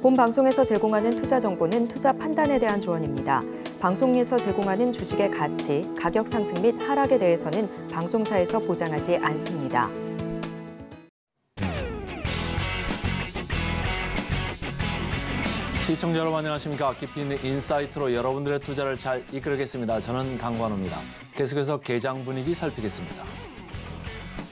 본 방송에서 제공하는 투자 정보는 투자 판단에 대한 조언입니다. 방송에서 제공하는 주식의 가치, 가격 상승 및 하락에 대해서는 방송사에서 보장하지 않습니다. 시청자 여러분 안녕하십니까. 깊이 있는 인사이트로 여러분들의 투자를 잘 이끌겠습니다. 저는 강관우입니다. 계속해서 개장 분위기 살피겠습니다.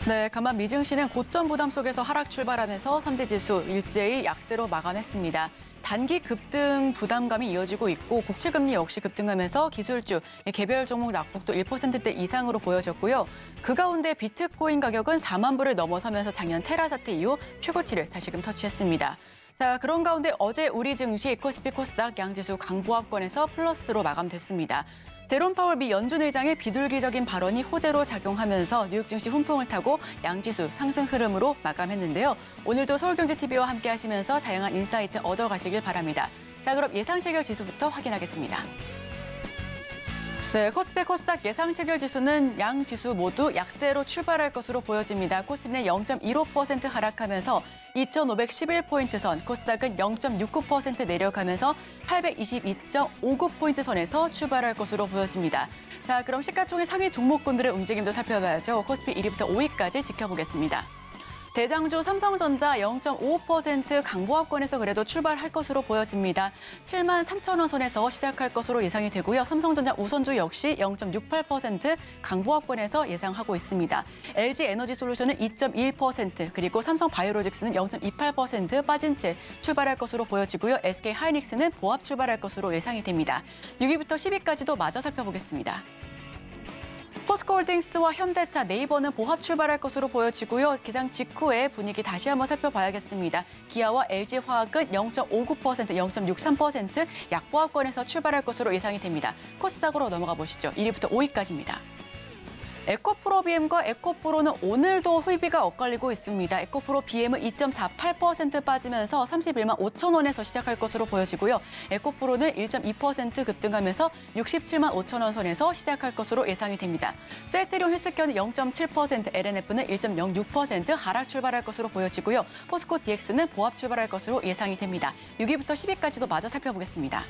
네, 가만 미증시는 고점 부담 속에서 하락 출발하면서 3대 지수 일제히 약세로 마감했습니다. 단기 급등 부담감이 이어지고 있고 국채금리 역시 급등하면서 기술주, 개별 종목 낙폭도 1%대 이상으로 보여졌고요. 그 가운데 비트코인 가격은 4만 불을 넘어서면서 작년 테라 사태 이후 최고치를 다시금 터치했습니다. 자, 그런 가운데 어제 우리 증시 코스피 코스닥 양지수 강보합권에서 플러스로 마감됐습니다. 제롬 파월 미 연준 의장의 비둘기적인 발언이 호재로 작용하면서 뉴욕 증시 훈풍을 타고 양지수 상승 흐름으로 마감했는데요. 오늘도 서울경제TV와 함께 하시면서 다양한 인사이트 얻어가시길 바랍니다. 자, 그럼 예상 체결 지수부터 확인하겠습니다. 네, 코스피 코스닥 예상 체결 지수는 양 지수 모두 약세로 출발할 것으로 보여집니다. 코스피는 0.15% 하락하면서 2,511포인트 선, 코스닥은 0.69% 내려가면서 822.59포인트 선에서 출발할 것으로 보여집니다. 자, 그럼 시가총액 상위 종목군들의 움직임도 살펴봐야죠. 코스피 1위부터 5위까지 지켜보겠습니다. 대장주 삼성전자 0.55% 강보합권에서 그래도 출발할 것으로 보여집니다. 7만 3천 원 선에서 시작할 것으로 예상이 되고요. 삼성전자 우선주 역시 0.68% 강보합권에서 예상하고 있습니다. LG에너지솔루션은 2.1%, 그리고 삼성바이오로직스는 0.28% 빠진 채 출발할 것으로 보여지고요. SK하이닉스는 보합 출발할 것으로 예상이 됩니다. 6위부터 10위까지도 마저 살펴보겠습니다. 포스코홀딩스와 현대차, 네이버는 보합 출발할 것으로 보여지고요. 기장 직후에 분위기 다시 한번 살펴봐야겠습니다. 기아와 LG화학은 0.59%, 0.63% 약보합권에서 출발할 것으로 예상이 됩니다. 코스닥으로 넘어가 보시죠. 1위부터 5위까지입니다. 에코프로 BM과 에코프로는 오늘도 후이비가 엇갈리고 있습니다. 에코프로 BM은 2.48% 빠지면서 31만 5천 원에서 시작할 것으로 보여지고요. 에코프로는 1.2% 급등하면서 67만 5천 원 선에서 시작할 것으로 예상이 됩니다. 셀트리온 헬스케어는 0.7%, LNF는 1.06% 하락 출발할 것으로 보여지고요. 포스코 DX는 보합 출발할 것으로 예상이 됩니다. 6위부터 10위까지도 마저 살펴보겠습니다.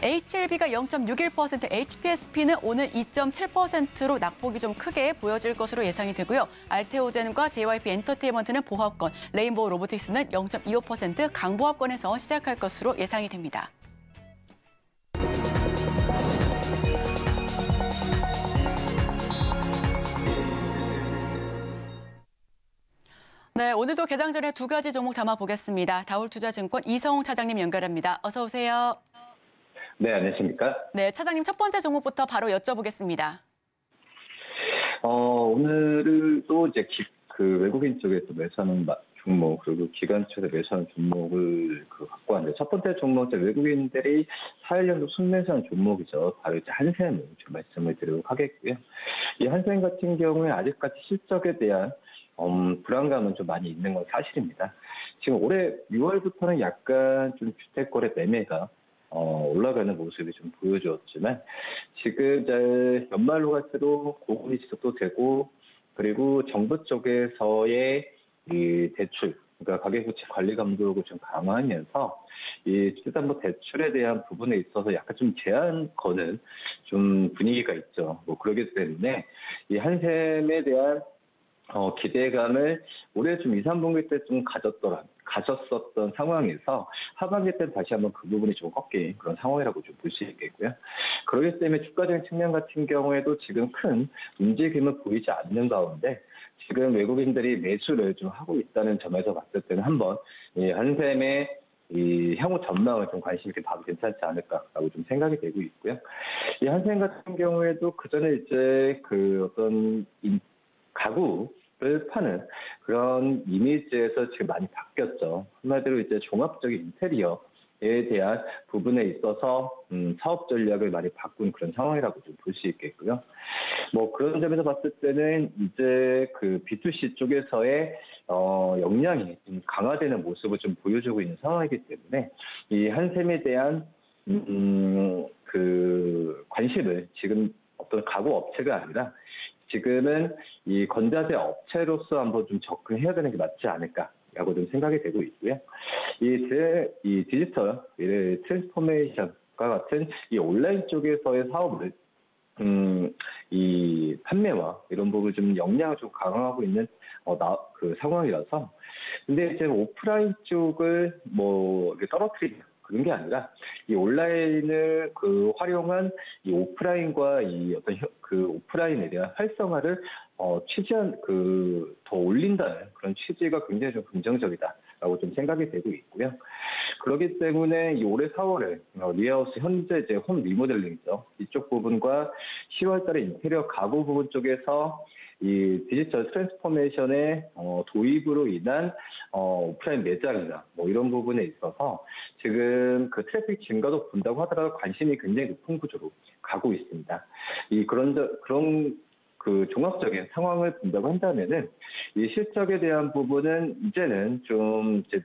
HLB가 0.61%, HPSP는 오늘 2.7%로 낙폭이 좀 크게 보여질 것으로 예상이 되고요. 알테오젠과 JYP 엔터테인먼트는 보합권, 레인보우 로보틱스는 0.25% 강보합권에서 시작할 것으로 예상이 됩니다. 네, 오늘도 개장 전에 두 가지 종목 담아보겠습니다. 다울투자증권 이성웅 차장님 연결합니다. 어서 오세요. 네, 안녕하십니까? 네, 차장님 첫 번째 종목부터 바로 여쭤보겠습니다. 오늘은 또 이제 외국인 쪽에 또 매수하는 종목, 그리고 기관 쪽에서 매수하는 종목을 갖고 왔는데, 첫 번째 종목, 외국인들이 4일연속 순매수한 종목이죠. 바로 이제 한샘을 좀 말씀을 드리도록 하겠고요. 이 한샘 같은 경우에 아직까지 실적에 대한 불안감은 좀 많이 있는 건 사실입니다. 지금 올해 6월부터는 약간 좀 주택거래 매매가 올라가는 모습이 좀 보여주었지만, 지금 이제 연말로 갈수록 고금리 지속도 되고, 그리고 정부 쪽에서의 이 대출, 그러니까 가계부채 관리 감독을 좀 강화하면서 이 주택담보 대출에 대한 부분에 있어서 약간 좀 제한 거는 좀 분위기가 있죠. 그렇기 때문에 이 한샘에 대한 기대감을 올해 좀 2, 3분기 때 좀 가졌었던 상황에서 하반기 때는 다시 한번 그 부분이 좀 꺾인 그런 상황이라고 좀 볼 수 있겠고요. 그렇기 때문에 주가적인 측면 같은 경우에도 지금 큰 움직임을 보이지 않는 가운데, 지금 외국인들이 매수를 좀 하고 있다는 점에서 봤을 때는 한번 이 한샘의 이 향후 전망을 좀 관심 있게 봐도 괜찮지 않을까라고 좀 생각이 되고 있고요. 이 한샘 같은 경우에도 그 전에 이제 어떤 가구를 파는 그런 이미지에서 지금 많이 바뀌었죠. 한마디로 이제 종합적인 인테리어에 대한 부분에 있어서 사업 전략을 많이 바꾼 그런 상황이라고 좀 볼 수 있겠고요. 그런 점에서 봤을 때는 이제 B2C 쪽에서의 역량이 좀 강화되는 모습을 좀 보여주고 있는 상황이기 때문에 이 한샘에 대한 관심을 지금 어떤 가구 업체가 아니라 지금은 이 건자재 업체로서 한번 좀 접근해야 되는 게 맞지 않을까, 않을까라고 좀 생각이 되고 있고요. 이 디지털 트랜스포메이션과 같은 이 온라인 쪽에서의 사업을 이 판매와 이런 부분을 좀 역량을 좀 강화하고 있는 그 상황이라서, 근데 이제 오프라인 쪽을 뭐 떨어뜨리는 그런 게 아니라 이 온라인을 활용한 이 오프라인과 이 어떤 그 오프라인에 대한 활성화를 취지한 더 올린다는 그런 취지가 굉장히 좀 긍정적이다라고 좀 생각이 되고 있고요. 그렇기 때문에 이 올해 4월에 리하우스 현재 이제 홈 리모델링이죠. 이쪽 부분과 10월달에 인테리어 가구 부분 쪽에서 이 디지털 트랜스포메이션의 도입으로 인한 오프라인 매장이나 뭐 이런 부분에 있어서 지금 그 트래픽 증가도 본다고 하더라도 관심이 굉장히 높은 구조로 가고 있습니다. 그런 그 종합적인 상황을 본다고 한다면은 이 실적에 대한 부분은 이제는 좀 이제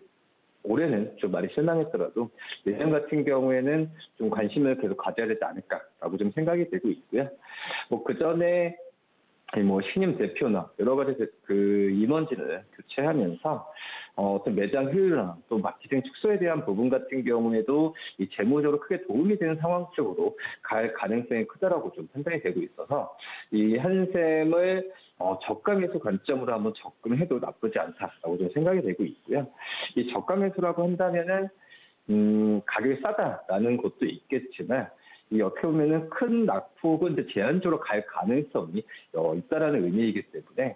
올해는 좀 많이 실망했더라도 내년 같은 경우에는 좀 관심을 계속 가져야 되지 않을까라고 좀 생각이 되고 있고요. 뭐 그 전에 뭐 신임 대표나 여러 가지 그 임원진을 교체하면서 어떤 매장 효율이나 또 마케팅 축소에 대한 부분 같은 경우에도 이 재무적으로 크게 도움이 되는 상황 쪽으로 갈 가능성이 크다라고 좀 판단이 되고 있어서 이 한샘을 저가 매수 관점으로 한번 접근해도 나쁘지 않다라고 좀 생각이 되고 있고요. 이 저가 매수라고 한다면은 가격이 싸다라는 것도 있겠지만 이 어떻게 보면은 큰 낙폭은 이제 제한적으로 갈 가능성이 있다라는 의미이기 때문에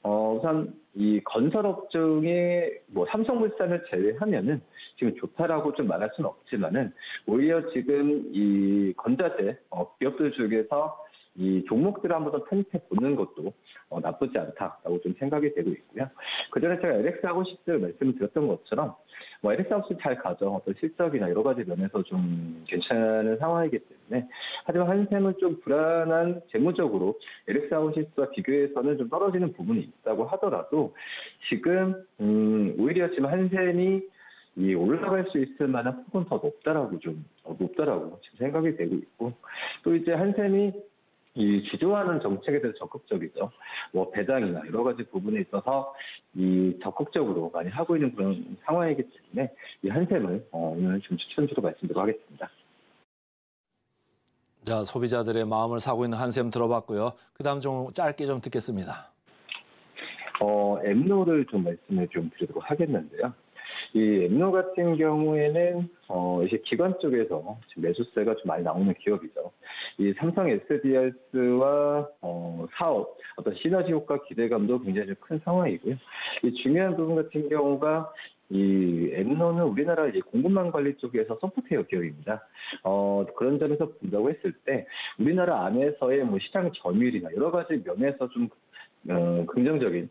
우선 이 건설업 중에 뭐 삼성물산을 제외하면은 지금 좋다라고 좀 말할 수는 없지만은 오히려 지금 이 건자재 기업들 중에서 이 종목들을 한번 더 편입해 보는 것도 나쁘지 않다라고 좀 생각이 되고 있고요. 그 전에 제가 LX하우시스 말씀을 드렸던 것처럼 뭐 LX하우시스 잘 가죠. 어떤 실적이나 여러 가지 면에서 좀 괜찮은 상황이기 때문에, 하지만 한샘은 좀 불안한 재무적으로 LX하우시스와 비교해서는 좀 떨어지는 부분이 있다고 하더라도 지금 오히려 지금 한샘이 이 올라갈 수 있을 만한 폭은 더 높다라고 지금 생각이 되고 있고, 또 이제 한샘이 이 주도하는 정책에 대해서 적극적이죠. 뭐 배당이나 여러 가지 부분에 있어서 이 적극적으로 많이 하고 있는 그런 상황이기 때문에 이 한샘을 오늘 좀 추천주로 말씀드리도록 하겠습니다. 자, 소비자들의 마음을 사고 있는 한샘 들어봤고요. 그다음 좀 짧게 좀 듣겠습니다. 엠노를 좀 말씀을 좀 드리도록 하겠는데요. 이 엠노 같은 경우에는 이제 기관 쪽에서 지금 매수세가 좀 많이 나오는 기업이죠. 이 삼성 SDRS와 사업 어떤 시너지 효과 기대감도 굉장히 좀 큰 상황이고요. 이 중요한 부분 같은 경우가 이 엠노는 우리나라 이제 공급망 관리 쪽에서 소프트웨어 기업입니다. 그런 점에서 본다고 했을 때 우리나라 안에서의 뭐 시장 점유율이나 여러 가지 면에서 좀 긍정적인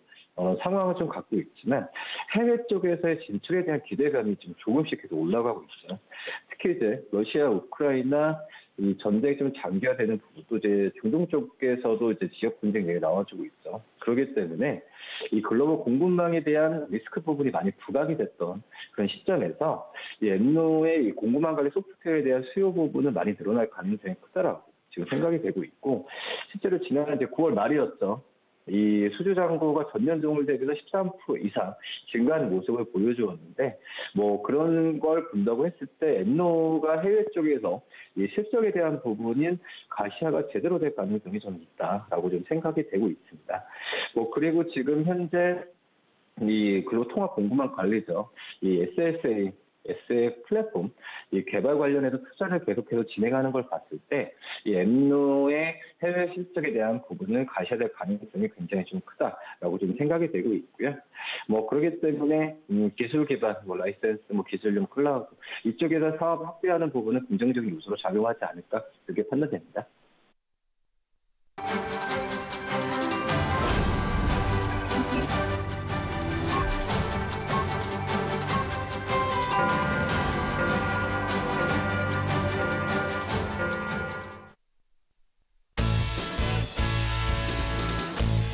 상황을 좀 갖고 있지만 해외 쪽에서의 진출에 대한 기대감이 지금 조금씩 계속 올라가고 있죠. 특히 이제 러시아, 우크라이나 이 전쟁이 좀 장기화되는 부분도 이제 중동 쪽에서도 이제 지역 분쟁 얘기 나와주고 있죠. 그렇기 때문에 이 글로벌 공급망에 대한 리스크 부분이 많이 부각이 됐던 그런 시점에서 이 엠노의 이 공급망 관리 소프트웨어에 대한 수요 부분은 많이 늘어날 가능성이 크다라고 지금 생각이 되고 있고, 실제로 지난 이제 9월 말이었죠. 이 수주 잔고가 전년 동월 대비해서 13% 이상 증가하는 모습을 보여주었는데, 뭐 그런 걸 본다고 했을 때 엠노가 해외 쪽에서 이 실적에 대한 부분인 가시화가 제대로 될 가능성이 좀 있다라고 좀 생각이 되고 있습니다. 뭐 그리고 지금 현재 이 글로벌 통합 공급망 관리죠. 이 SF 플랫폼 이 개발 관련해서 투자를 계속해서 진행하는 걸 봤을 때 이 엠노의 해외 실적에 대한 부분을 가셔야 가능성이 굉장히 좀 크다라고 좀 생각이 되고 있고요. 뭐 그렇기 때문에 기술 개발, 뭐 라이센스, 뭐 기술용 클라우드 이쪽에서 사업 확대하는 부분은 긍정적인 요소로 작용하지 않을까 그렇게 판단됩니다.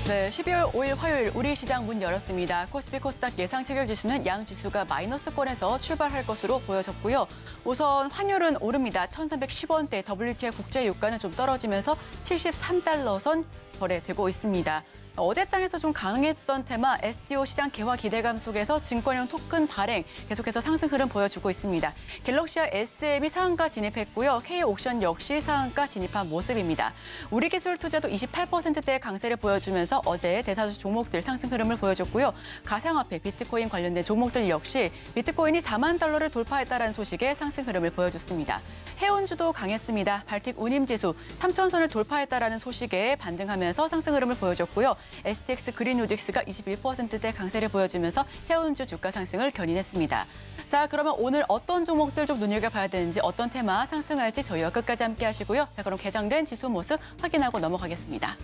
네, 12월 5일 화요일 우리 시장 문 열었습니다. 코스피 코스닥 예상 체결 지수는 양 지수가 마이너스권에서 출발할 것으로 보여졌고요. 우선 환율은 오릅니다. 1,310원대, WTI 국제 유가는 좀 떨어지면서 73달러 선 거래되고 있습니다. 어제장에서 좀 강했던 테마 STO 시장 개화 기대감 속에서 증권형 토큰 발행 계속해서 상승 흐름 보여주고 있습니다. 갤럭시와 SM이 상한가 진입했고요. K옥션 역시 상한가 진입한 모습입니다. 우리기술투자도 28%대의 강세를 보여주면서 어제 대다수 종목들 상승 흐름을 보여줬고요. 가상화폐, 비트코인 관련된 종목들 역시 비트코인이 4만 달러를 돌파했다는 소식에 상승 흐름을 보여줬습니다. 해운주도 강했습니다. 발틱 운임지수 3,000선을 돌파했다는 소식에 반등하면서 상승 흐름을 보여줬고요. STX 그린로직스가 21%대 강세를 보여주면서 해운주 주가 상승을 견인했습니다. 자, 그러면 오늘 어떤 종목들 좀 눈여겨봐야 되는지, 어떤 테마 상승할지 저희와 끝까지 함께 하시고요. 자, 그럼 개장된 지수 모습 확인하고 넘어가겠습니다.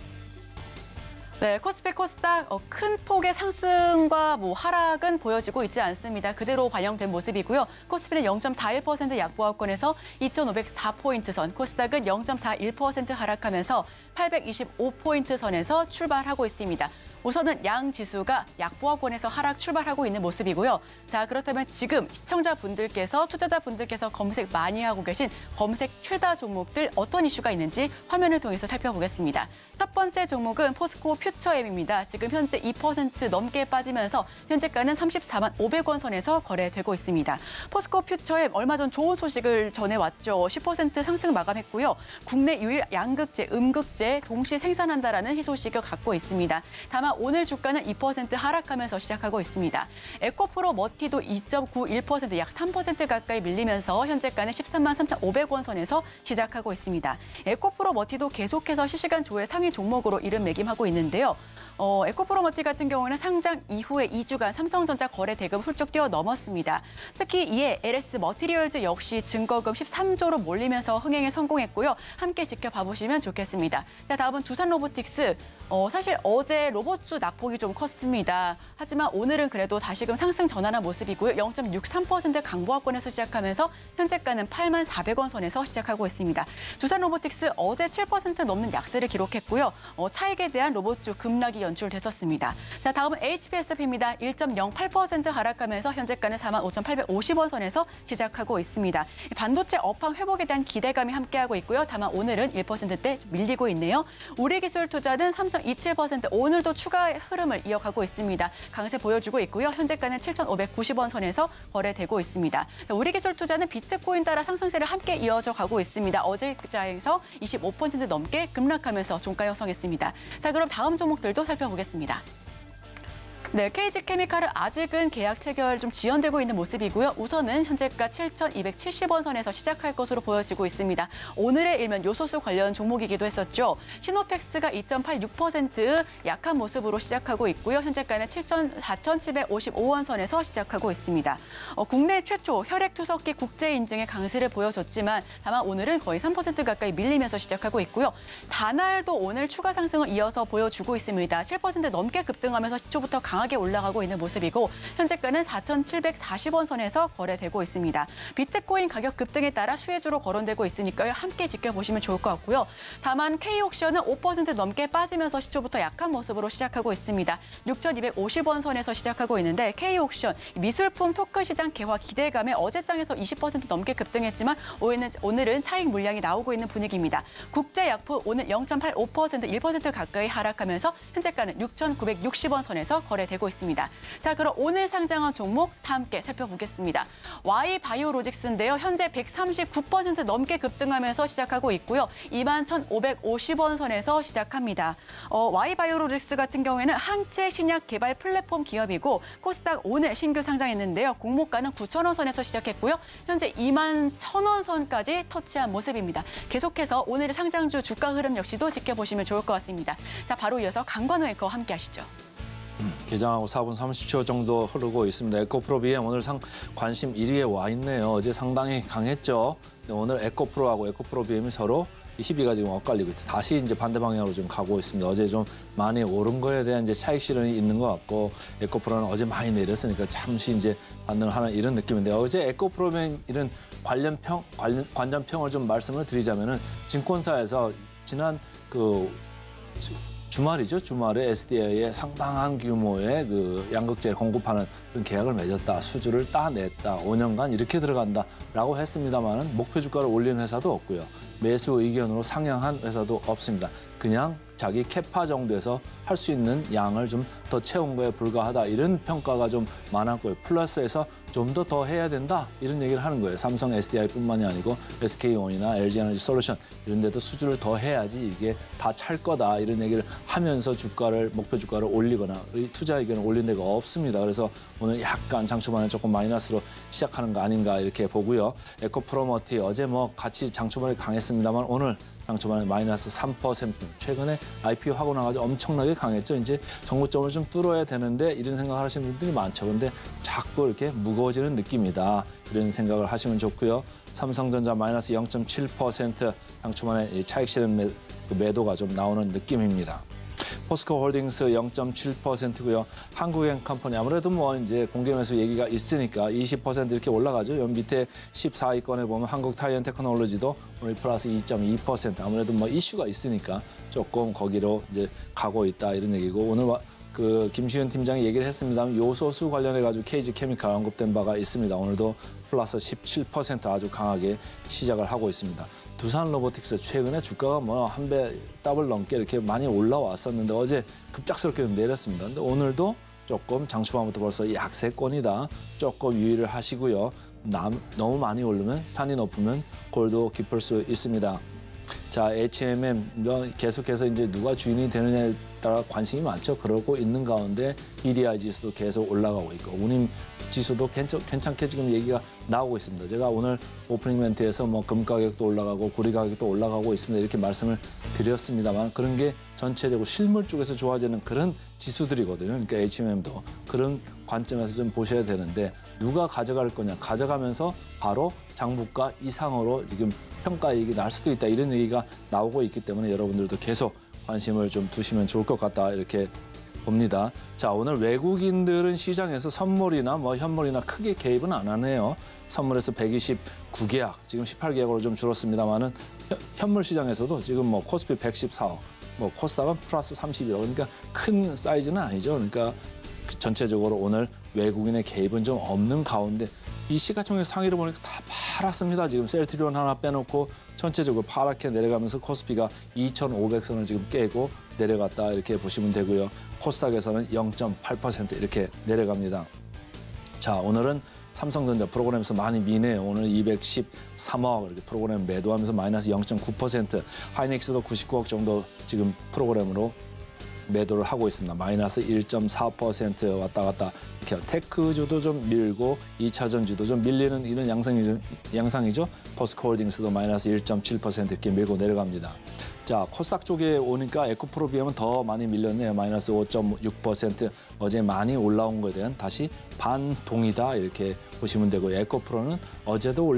네, 코스피 코스닥 큰 폭의 상승과 하락은 보여지고 있지 않습니다. 그대로 반영된 모습이고요. 코스피는 0.41% 약보합권에서 2,504포인트 선, 코스닥은 0.41% 하락하면서 825포인트 선에서 출발하고 있습니다. 우선은 양 지수가 약보합권에서 하락 출발하고 있는 모습이고요. 자, 그렇다면 지금 시청자분들께서, 투자자분들께서 검색 많이 하고 계신 검색 최다 종목들 어떤 이슈가 있는지 화면을 통해서 살펴보겠습니다. 첫 번째 종목은 포스코 퓨처엠입니다. 지금 현재 2% 넘게 빠지면서 현재가는 34만 500원 선에서 거래되고 있습니다. 포스코 퓨처엠 얼마 전 좋은 소식을 전해왔죠. 10% 상승 마감했고요. 국내 유일 양극재, 음극재 동시 생산한다라는 희소식을 갖고 있습니다. 다만 오늘 주가는 2% 하락하면서 시작하고 있습니다. 에코프로 머티도 2.91%, 약 3% 가까이 밀리면서 현재가는 13만 3,500원 선에서 시작하고 있습니다. 에코프로 머티도 계속해서 실시간 조회 상위 종목으로 이름매김하고 있는데요. 에코프로 머티 같은 경우는 상장 이후에 2주간 삼성전자 거래 대금 훌쩍 뛰어넘었습니다. 특히 이에 LS 머티리얼즈 역시 증거금 13조로 몰리면서 흥행에 성공했고요. 함께 지켜봐 보시면 좋겠습니다. 자, 다음은 두산 로보틱스. 사실 어제 로봇주 낙폭이 좀 컸습니다. 하지만 오늘은 그래도 다시금 상승 전환한 모습이고요. 0.63% 강보합권에서 시작하면서 현재가는 8만 400원 선에서 시작하고 있습니다. 두산 로보틱스 어제 7% 넘는 약세를 기록했고요. 차익에 대한 로봇주 급락이 연출됐었습니다. 자, 다음은 HPSF입니다. 1.08% 하락하면서 현재가는 4만 5,850원 선에서 시작하고 있습니다. 반도체 업황 회복에 대한 기대감이 함께하고 있고요. 다만 오늘은 1%대 밀리고 있네요. 우리기술투자는 3.27%, 오늘도 추가 흐름을 이어가고 있습니다. 강세 보여주고 있고요. 현재가는 7,590원 선에서 거래되고 있습니다. 우리기술투자는 비트코인 따라 상승세를 함께 이어져 가고 있습니다. 어제장에서 25% 넘게 급락하면서 종가 형성했습니다. 자, 그럼 다음 종목들도 살펴보겠습니다. 네, KG케미칼은 아직은 계약 체결 좀 지연되고 있는 모습이고요. 우선은 현재가 7,270원 선에서 시작할 것으로 보여지고 있습니다. 오늘의 일면 요소수 관련 종목이기도 했었죠. 시노펙스가 2.86% 약한 모습으로 시작하고 있고요. 현재가는 4,755원 선에서 시작하고 있습니다. 국내 최초 혈액투석기 국제 인증의 강세를 보여줬지만 다만 오늘은 거의 3% 가까이 밀리면서 시작하고 있고요. 다날도 오늘 추가 상승을 이어서 보여주고 있습니다. 7% 넘게 급등하면서 시초부터 강하게 올라가고 있는 모습이고 현재가는 4,740원 선에서 거래되고 있습니다. 비트코인 가격 급등에 따라 수혜주로 거론되고 있으니까요. 함께 지켜보시면 좋을 것 같고요. 다만 K옥션은 5% 넘게 빠지면서 시초부터 약한 모습으로 시작하고 있습니다. 6,250원 선에서 시작하고 있는데 K옥션 미술품 토큰 시장 개화 기대감에 어제장에서 20% 넘게 급등했지만 오늘은 차익 물량이 나오고 있는 분위기입니다. 국제약품 오늘 0.85%, 1% 가까이 하락하면서 현재가는 6,960원 선에서 거래되고 있습니다. 자, 그럼 오늘 상장한 종목 다 함께 살펴보겠습니다. Y바이오로직스인데요. 현재 139% 넘게 급등하면서 시작하고 있고요. 21,550원 선에서 시작합니다. Y바이오로직스 같은 경우에는 항체 신약 개발 플랫폼 기업이고 코스닥 오늘 신규 상장했는데요. 공모가는 9,000원 선에서 시작했고요. 현재 21,000원 선까지 터치한 모습입니다. 계속해서 오늘의 상장주 주가 흐름 역시도 지켜보시면 좋을 것 같습니다. 자, 바로 이어서 강관우 앵커 함께 하시죠. 개장하고 4분 30초 정도 흐르고 있습니다. 에코프로 BM 오늘 관심 1위에 와 있네요. 어제 상당히 강했죠. 오늘 에코프로하고 에코프로 BM이 서로 희비가 지금 엇갈리고 있다. 다시 이제 반대 방향으로 좀 가고 있습니다. 어제 좀 많이 오른 거에 대한 이제 차익 실현이 있는 것 같고 에코프로는 어제 많이 내렸으니까 잠시 이제 반등을 하는 이런 느낌인데 어제 에코프로 BM 이런 관전평을 좀 말씀을 드리자면은 증권사에서 지난 주말이죠. 주말에 SDI에 상당한 규모의 양극재 공급하는 그런 계약을 맺었다. 수주를 따냈다. 5년간 이렇게 들어간다라고 했습니다만은 목표 주가를 올린 회사도 없고요. 매수 의견으로 상향한 회사도 없습니다. 그냥 자기 캐파 정도에서 할 수 있는 양을 좀 더 채운 거에 불과하다. 이런 평가가 좀 많았고요. 플러스에서 좀 더 해야 된다. 이런 얘기를 하는 거예요. 삼성 SDI뿐만이 아니고 SK온이나 LG에너지솔루션 이런 데도 수주를 더 해야지 이게 다 찰 거다. 이런 얘기를 하면서 목표 주가를 올리거나 투자 의견을 올린 데가 없습니다. 그래서 오늘 약간 장초반에 조금 마이너스로 시작하는 거 아닌가 이렇게 보고요. 에코프로머티 어제 같이 장초반에 강했습니다만 오늘 장초반에 마이너스 3%. 최근에 IPO 하고 나가지고 엄청나게 강했죠. 이제 정고점을 좀 뚫어야 되는데 이런 생각을 하시는 분들이 많죠. 근데 자꾸 이렇게 무거워지는 느낌이다. 이런 생각을 하시면 좋고요. 삼성전자 마이너스 0.7%. 장초반에 차익 실현 매도가 좀 나오는 느낌입니다. 포스코홀딩스 0.7%고요. 한국엔컴퍼니 아무래도 이제 공개 매수 얘기가 있으니까 20% 이렇게 올라가죠. 여기 밑에 14위권에 보면 한국타이언테크놀로지도 오늘 플러스 2.2%. 아무래도 이슈가 있으니까 조금 거기로 이제 가고 있다 이런 얘기고 오늘 김시윤 팀장이 얘기를 했습니다만 요소수 관련해 가지고 KG케미칼 언급된 바가 있습니다. 오늘도 플러스 17% 아주 강하게 시작을 하고 있습니다. 두산로보틱스 최근에 주가가 한 배 더블 넘게 이렇게 많이 올라왔었는데 어제 급작스럽게 내렸습니다. 근데 오늘도 조금 장초반부터 벌써 약세권이다. 조금 유의를 하시고요. 너무 많이 오르면 산이 높으면 골도 깊을 수 있습니다. 자, HMM 계속해서 이제 누가 주인이 되느냐에 따라 관심이 많죠. 그러고 있는 가운데 BDI 지수도 계속 올라가고 있고 운임 지수도 괜찮게 지금 얘기가 나오고 있습니다. 제가 오늘 오프닝 멘트에서 금 가격도 올라가고 구리 가격도 올라가고 있습니다. 이렇게 말씀을 드렸습니다만 그런 게 전체적으로 실물 쪽에서 좋아지는 그런 지수들이거든요. 그러니까 HMM도 그런 관점에서 좀 보셔야 되는데 누가 가져갈 거냐. 가져가면서 바로 장부가 이상으로 지금 평가이익이 날 수도 있다. 이런 얘기가 나오고 있기 때문에 여러분들도 계속 관심을 좀 두시면 좋을 것 같다. 이렇게 봅니다. 자, 오늘 외국인들은 시장에서 선물이나 현물이나 크게 개입은 안 하네요. 선물에서 129계약, 지금 18계약으로 좀 줄었습니다만은 현물 시장에서도 지금 코스피 114억, 코스닥은 플러스 31억. 그러니까 큰 사이즈는 아니죠. 그러니까 전체적으로 오늘 외국인의 개입은 좀 없는 가운데 이 시가총액 상위를 보니까 다 팔았습니다. 지금 셀트리온 하나 빼놓고 전체적으로 파랗게 내려가면서 코스피가 2,500선을 지금 깨고 내려갔다 이렇게 보시면 되고요. 코스닥에서는 0.8% 이렇게 내려갑니다. 자, 오늘은 삼성전자 프로그램에서 많이 미네요. 오늘 213억 이렇게 프로그램 매도하면서 마이너스 0.9%. 하이닉스도 99억 정도 지금 프로그램으로 매도를 하고 있습니다. 마이너스 1.4% 왔다 갔다. 이렇게 테크주도 좀 밀고 2차전주도 좀 밀리는 이런 양상이죠. 포스코홀딩스도 마이너스 1.7% 이렇게 밀고 내려갑니다. 자, 코스닥 쪽에 오니까 에코프로비엠은 더 많이 밀렸네요. 마이너스 5.6%. 어제 많이 올라온 거에 대한 다시 반동이다 이렇게 보시면 되고 에코프로는 어제도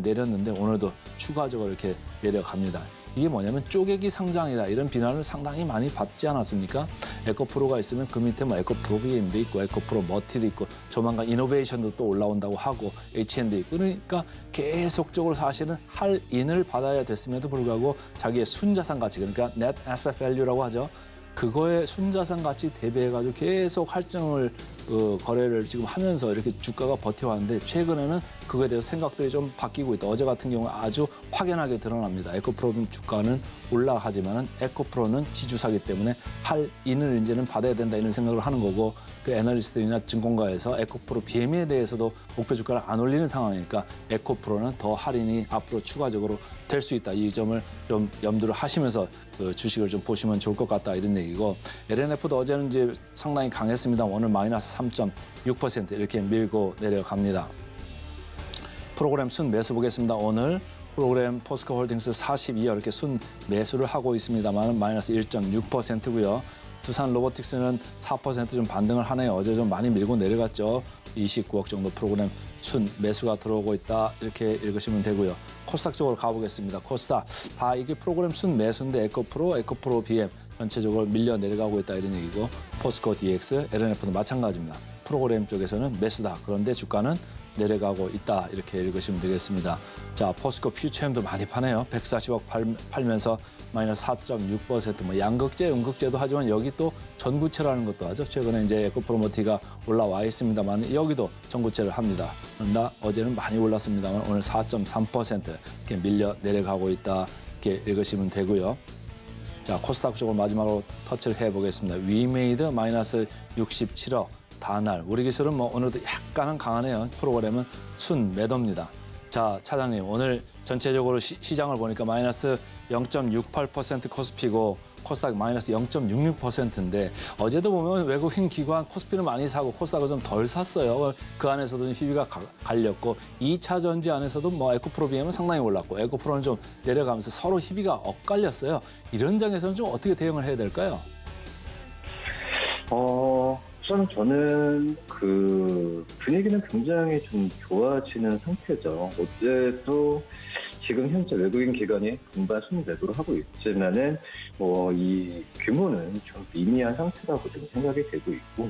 내렸는데 오늘도 추가적으로 이렇게 내려갑니다. 이게 뭐냐면 쪼개기 상장이다. 이런 비난을 상당히 많이 받지 않았습니까? 에코프로가 있으면 그 밑에 에코프로비엠도 있고 에코프로 머티도 있고 조만간 이노베이션도 또 올라온다고 하고 H&D 있고 그러니까 계속적으로 사실은 할인을 받아야 됐음에도 불구하고 자기의 순자산 가치 그러니까 Net Asset Value라고 하죠. 그거에 순자산 가치 대비해가지고 계속 할증을 거래를 지금 하면서 이렇게 주가가 버텨왔는데 최근에는 그거에 대해서 생각들이 좀 바뀌고 있다. 어제 같은 경우 아주 확연하게 드러납니다. 에코프로 주가는 올라가지만은 에코프로는 지주사기 때문에 할인을 이제는 받아야 된다 이런 생각을 하는 거고 그 애널리스트들이나 증권가에서 에코프로 BM에 대해서도 목표 주가를 안 올리는 상황이니까 에코프로는 더 할인이 앞으로 추가적으로 될 수 있다. 이 점을 좀 염두를 하시면서 그 주식을 좀 보시면 좋을 것 같다 이런 얘기고 LNF도 어제는 이제 상당히 강했습니다. 오늘 마이너스 3.6% 이렇게 밀고 내려갑니다. 프로그램 순 매수 보겠습니다. 오늘 프로그램 포스코홀딩스 42억 이렇게 순 매수를 하고 있습니다만 마이너스 1.6%고요. 두산 로보틱스는 4% 좀 반등을 하네요. 어제 좀 많이 밀고 내려갔죠. 29억 정도 프로그램 순 매수가 들어오고 있다. 이렇게 읽으시면 되고요. 코스닥 쪽으로 가보겠습니다. 코스닥 다 이게 프로그램 순 매수인데 에코프로 BM 전체적으로 밀려 내려가고 있다 이런 얘기고 포스코 DX, LNF도 마찬가지입니다. 프로그램 쪽에서는 매수다. 그런데 주가는 내려가고 있다. 이렇게 읽으시면 되겠습니다. 자, 포스코 퓨처엠도 많이 파네요. 140억 팔면서 마이너스 4.6%. 양극재, 음극재도 하지만 여기 또 전구체라는 것도 하죠. 최근에 이제 에코프로머티가 올라와 있습니다만 여기도 전구체를 합니다. 그런데 어제는 많이 올랐습니다만 오늘 4.3% 이렇게 밀려 내려가고 있다. 이렇게 읽으시면 되고요. 자, 코스닥 쪽을 마지막으로 터치를 해보겠습니다. 위메이드 마이너스 67억, 다날. 우리 기술은 뭐 오늘도 약간은 강하네요. 프로그램은 순 매도입니다. 자, 차장님, 오늘 전체적으로 시장을 보니까 마이너스 0.68% 코스피고 코스닥 마이너스 0.66%인데 어제도 보면 외국인 기관 코스피를 많이 사고 코스닥을 좀 덜 샀어요. 그 안에서도 희비가 갈렸고 2차 전지 안에서도 뭐 에코프로 BM은 상당히 올랐고 에코프로는 좀 내려가면서 서로 희비가 엇갈렸어요. 이런 장에서는 좀 어떻게 대응을 해야 될까요? 우선 저는 그 분위기는 굉장히 좀 좋아지는 상태죠. 어제도 지금 현재 외국인 기관이 분반 순매도를 하고 있지만은 이 규모는 좀 미미한 상태라고 좀 생각이 되고 있고,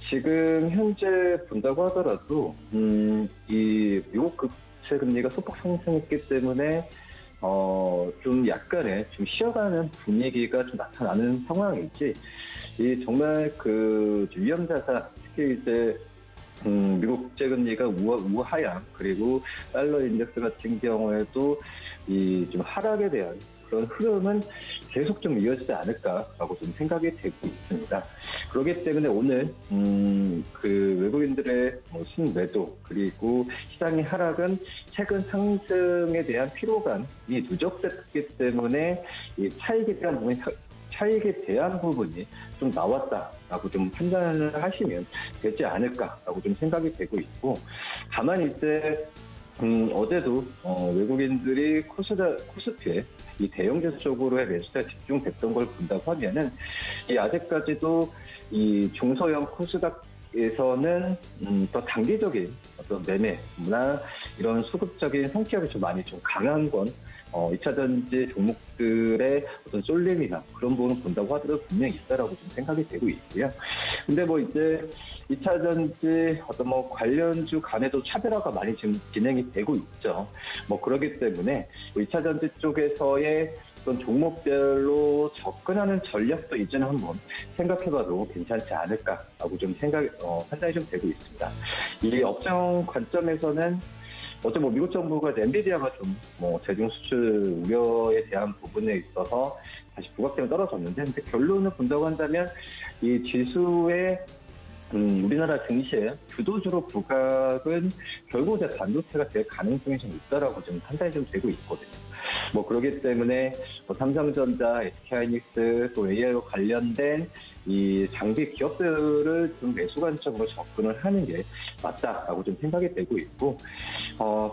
지금 현재 본다고 하더라도 이 미국 국채 금리가 소폭 상승했기 때문에 좀 약간의 좀 쉬어가는 분위기가 좀 나타나는 상황이지. 이 정말 그 위험 자산, 특히 이제 미국 국채 금리가 우하향, 그리고 달러 인덱스 같은 경우에도 이 좀 하락에 대한 그런 흐름은 계속 좀 이어지지 않을까라고 좀 생각이 되고 있습니다. 그렇기 때문에 오늘 그 외국인들의 순매도 그리고 시장의 하락은 최근 상승에 대한 피로감이 누적됐기 때문에 이 차익에 대한 부분이 좀 나왔다라고 좀 판단을 하시면 되지 않을까라고 좀 생각이 되고 있고, 다만 이제 어제도 외국인들이 코스피에 이 대형주 쪽으로의 매수에 집중됐던 걸 본다고 하면은 이 아직까지도 이 중소형 코스닥에서는 더 단기적인 어떤 매매나 이런 수급적인 성격이 좀 많이 좀 강한 건 2차 전지 종목들의 어떤 쏠림이나 그런 부분을 본다고 하더라도 분명히 있다라고 좀 생각이 되고 있고요. 근데 이제 2차 전지 어떤 관련주 간에도 차별화가 많이 지금 진행이 되고 있죠. 그러기 때문에 2차 전지 쪽에서의 어떤 종목별로 접근하는 전략도 이제는 한번 생각해봐도 괜찮지 않을까라고 좀 판단이 좀 되고 있습니다. 이 업종 관점에서는 어제 미국 정부가 엔비디아가 좀 대중 수출 우려에 대한 부분에 있어서 다시 부각되면 떨어졌는데, 근데 결론을 본다고 한다면 이 지수의 우리나라 증시의 주도주로 부각은 결국 이제 반도체가 될 가능성이 좀 있다라고 좀 판단이 좀 되고 있거든요. 그렇기 때문에 삼성전자, SK하이닉스 또 AI와 관련된 이 장비 기업들을 좀 매수 관점으로 접근을 하는 게 맞다라고 좀 생각이 되고 있고,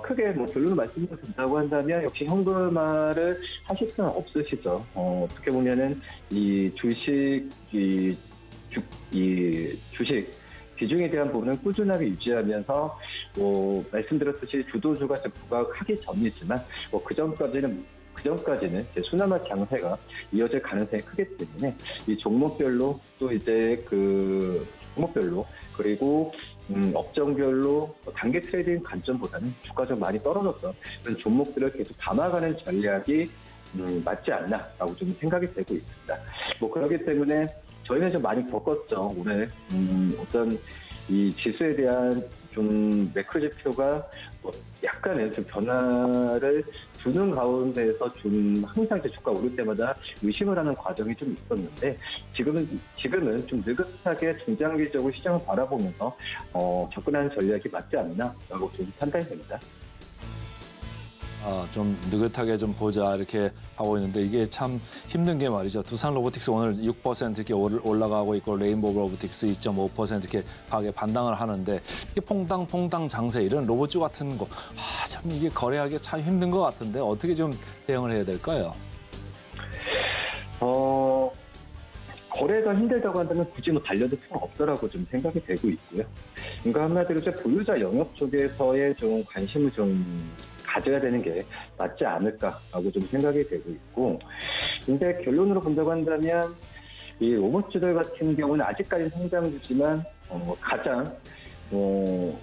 크게 결론을 말씀드린다고 한다면 역시 현금화를 하실 필요는 없으시죠. 어떻게 보면은 이 주식 비중에 대한 부분은 꾸준하게 유지하면서 말씀드렸듯이 주도주가 부각하기 전이지만 그 전까지는 이제 순환화 장세가 이어질 가능성이 크기 때문에 이 종목별로 또 이제 그 종목별로 그리고 업종별로 단기 트레이딩 관점보다는 주가가 좀 많이 떨어졌던 그런 종목들을 계속 담아가는 전략이 맞지 않나라고 좀 생각이 되고 있습니다. 그렇기 때문에 저희는 좀 많이 겪었죠. 오늘 어떤 이 지수에 대한 좀 매크로 지표가 약간의 좀 변화를 주는 가운데에서 좀 항상 이제 주가 오를 때마다 의심을 하는 과정이 좀 있었는데, 지금은 좀 느긋하게 중장기적으로 시장을 바라보면서 접근하는 전략이 맞지 않나라고 좀 판단이 됩니다. 좀 느긋하게 좀 보자 이렇게 하고 있는데 이게 참 힘든 게 말이죠. 두산 로보틱스 오늘 6% 이렇게 올라가고 있고 레인보우 로보틱스 2.5% 이렇게 가게 반등을 하는데 이게 퐁당 장세 이런 로봇주 같은 거 참 이게 거래하기 참 힘든 것 같은데 어떻게 좀 대응을 해야 될까요? 거래가 힘들다고 한다면 굳이 달려들 필요는 없다라고 좀 생각이 되고 있고요. 그러니까 한마디로 이제 보유자 영역 쪽에서의 좀 관심을 좀 가져야 되는 게 맞지 않을까라고 좀 생각이 되고 있고, 근데 결론으로 본다고 한다면 이 로봇주들 같은 경우는 아직까지 성장주지만 가장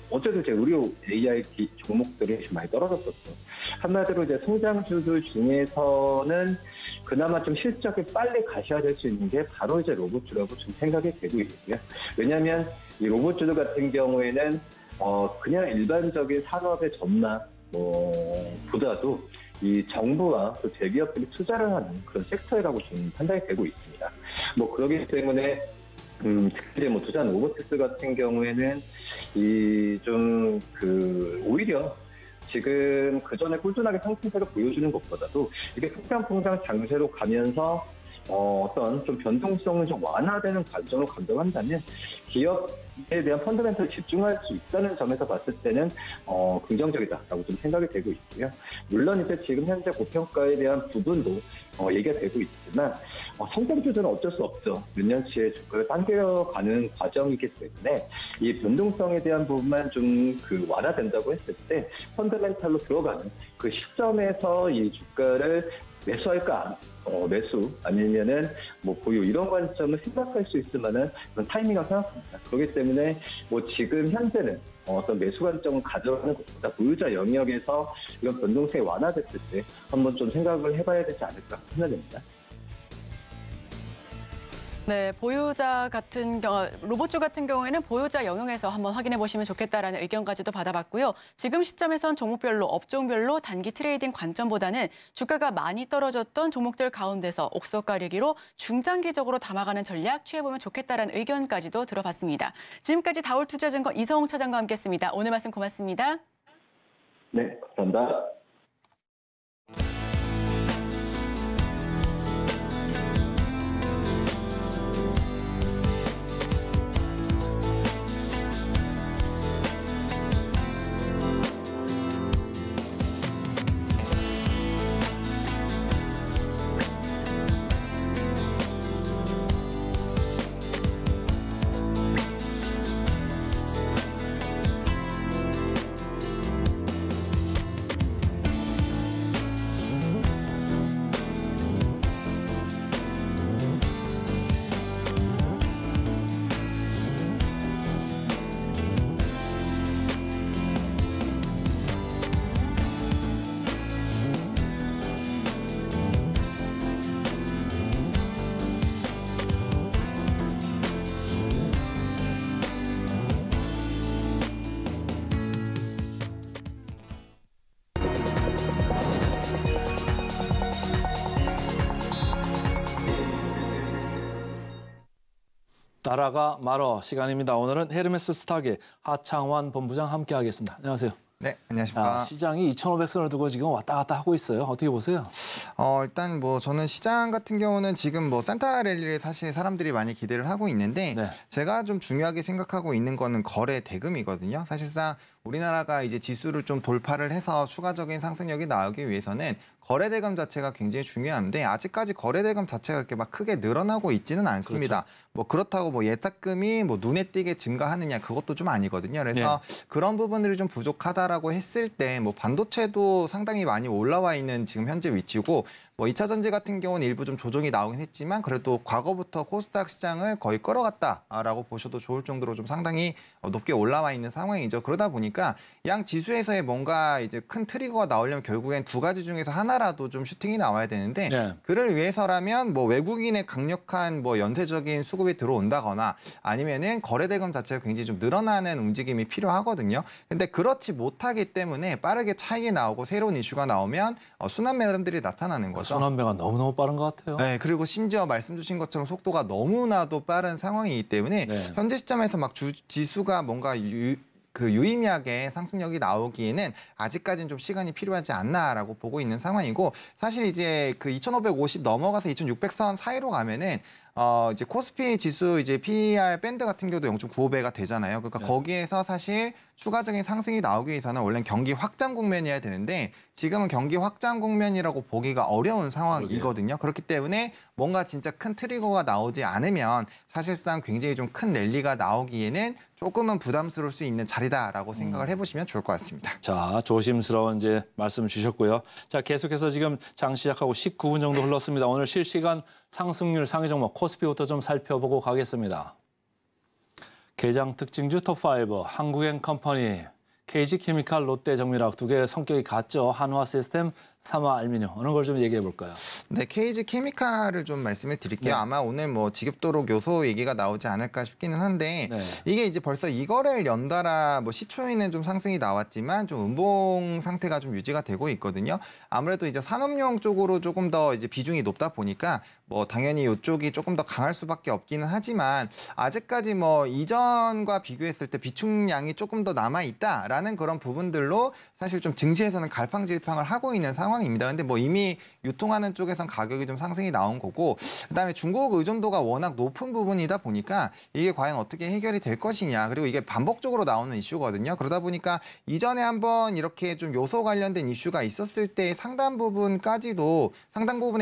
어제도 이제 의료 AI 종목들이 좀 많이 떨어졌었죠. 한마디로 이제 성장주들 중에서는 그나마 좀 실적이 빨리 가셔야 될 수 있는 게 바로 이제 로봇주라고 좀 생각이 되고 있고요. 왜냐하면 이 로봇주들 같은 경우에는 그냥 일반적인 산업의 전망 보다도 이 정부와 또 대기업들이 투자를 하는 그런 섹터라고 좀 판단이 되고 있습니다. 뭐 그렇기 때문에 특히 뭐 두산 로보틱스 같은 경우에는 오히려 지금 그 전에 꾸준하게 상승세를 보여주는 것보다도 이게 성장풍장 장세로 가면서 어떤 좀 변동성을 좀 완화되는 과정을 감정한다면 기업에 대한 펀더멘털에 집중할 수 있다는 점에서 봤을 때는 긍정적이다라고 좀 생각이 되고 있고요. 물론 이제 지금 현재 고평가에 대한 부분도 얘기가 되고 있지만 성장 주저는 어쩔 수 없죠. 몇 년치의 주가를 당겨가는 과정이기 때문에 이 변동성에 대한 부분만 좀 완화된다고 했을 때 펀더멘털로 들어가는 그 시점에서 이 주가를 매수할까, 매수 아니면은 뭐 보유 이런 관점을 생각할 수 있을 만한 그런 타이밍이라고 생각합니다. 그렇기 때문에 뭐 지금 현재는 어떤 매수 관점을 가져가는 것보다 보유자 영역에서 이런 변동성이 완화됐을 때 한번 좀 생각을 해봐야 되지 않을까 생각됩니다. 네, 보유자 같은 로봇주 같은 경우에는 보유자 영역에서 한번 확인해 보시면 좋겠다라는 의견까지도 받아봤고요. 지금 시점에선 종목별로, 업종별로 단기 트레이딩 관점보다는 주가가 많이 떨어졌던 종목들 가운데서 옥석 가리기로 중장기적으로 담아가는 전략 취해보면 좋겠다라는 의견까지도 들어봤습니다. 지금까지 다올투자증권 이성웅 차장과 함께했습니다. 오늘 말씀 고맙습니다. 네, 감사합니다. 따라가 말어 시간입니다. 오늘은 헤르메스 스탁의 하창환 본부장 함께하겠습니다. 안녕하세요. 네, 안녕하십니까. 시장이 2,500선을 두고 지금 왔다 갔다 하고 있어요. 어떻게 보세요? 일단 뭐 저는 시장 같은 경우는 지금 뭐 산타 랠리를 사실 사람들이 많이 기대를 하고 있는데 네. 제가 좀 중요하게 생각하고 있는 거는 거래 대금이거든요. 사실상 우리나라가 이제 지수를 좀 돌파를 해서 추가적인 상승력이 나오기 위해서는 거래대금 자체가 굉장히 중요한데 아직까지 거래대금 자체가 그렇게 막 크게 늘어나고 있지는 않습니다. 그렇죠. 뭐 그렇다고 뭐 예탁금이 뭐 눈에 띄게 증가하느냐 그것도 좀 아니거든요. 그래서 그런 부분들이 좀 부족하다라고 했을 때 뭐 반도체도 상당히 많이 올라와 있는 지금 현재 위치고 뭐 2차 전지 같은 경우는 일부 좀 조정이 나오긴 했지만 그래도 과거부터 코스닥 시장을 거의 끌어갔다라고 보셔도 좋을 정도로 좀 상당히 높게 올라와 있는 상황이죠. 그러다 보니까 양 지수에서의 뭔가 이제 큰 트리거가 나오려면 결국엔 두 가지 중에서 하나라도 좀 슈팅이 나와야 되는데 그를 위해서라면 뭐 외국인의 강력한 뭐 연쇄적인 수급이 들어온다거나 아니면은 거래대금 자체가 굉장히 좀 늘어나는 움직임이 필요하거든요. 근데 그렇지 못하기 때문에 빠르게 차익이 나오고 새로운 이슈가 나오면 순환 매물들이 나타나는 거죠. 순환매가 너무너무 빠른 것 같아요. 네, 그리고 심지어 말씀 주신 것처럼 속도가 너무나도 빠른 상황이기 때문에 현재 시점에서 막 지수가 뭔가 유의미하게 상승력이 나오기에는 아직까지는 좀 시간이 필요하지 않나라고 보고 있는 상황이고 사실 이제 그 2,550 넘어가서 2,600선 사이로 가면은 이제 코스피 지수 이제 PER 밴드 같은 경우도 0.95배가 되잖아요. 그러니까 거기에서 사실 추가적인 상승이 나오기 위해서는 원래는 경기 확장 국면이어야 되는데 지금은 경기 확장 국면이라고 보기가 어려운 상황이거든요. 그렇기 때문에 뭔가 진짜 큰 트리거가 나오지 않으면 사실상 굉장히 좀 큰 랠리가 나오기에는 조금은 부담스러울 수 있는 자리다라고 생각을 해보시면 좋을 것 같습니다. 자, 조심스러운 이제 말씀 주셨고요. 자, 계속해서 지금 장 시작하고 19분 정도 흘렀습니다. 오늘 실시간 상승률 상위 종목 코스피부터 좀 살펴보고 가겠습니다. 개장 특징주 톱5 한국엔컴퍼니 KG케미칼, 롯데정밀화학 두 개 성격이 같죠. 한화시스템, 삼화알미늄 어느 걸 좀 얘기해 볼까요? 네, KG케미칼을 좀 말씀을 드릴게요. 네. 아마 오늘 뭐 지급도록 요소 얘기가 나오지 않을까 싶기는 한데 네. 이게 이제 벌써 이거를 연달아 뭐 시초에는 좀 상승이 나왔지만 좀 음봉 상태가 좀 유지가 되고 있거든요. 아무래도 이제 산업용 쪽으로 조금 더 이제 비중이 높다 보니까 뭐 당연히 이쪽이 조금 더 강할 수밖에 없기는 하지만 아직까지 뭐 이전과 비교했을 때 비축량이 조금 더 남아 있다라는 그런 부분들로 사실 좀 증시에서는 갈팡질팡을 하고 있는 상황입니다. 근데 뭐 이미 유통하는 쪽에선 가격이 좀 상승이 나온 거고 그다음에 중국 의존도가 워낙 높은 부분이다 보니까 이게 과연 어떻게 해결이 될 것이냐 그리고 이게 반복적으로 나오는 이슈거든요. 그러다 보니까 이전에 한번 이렇게 좀 요소 관련된 이슈가 있었을 때 상당 부분의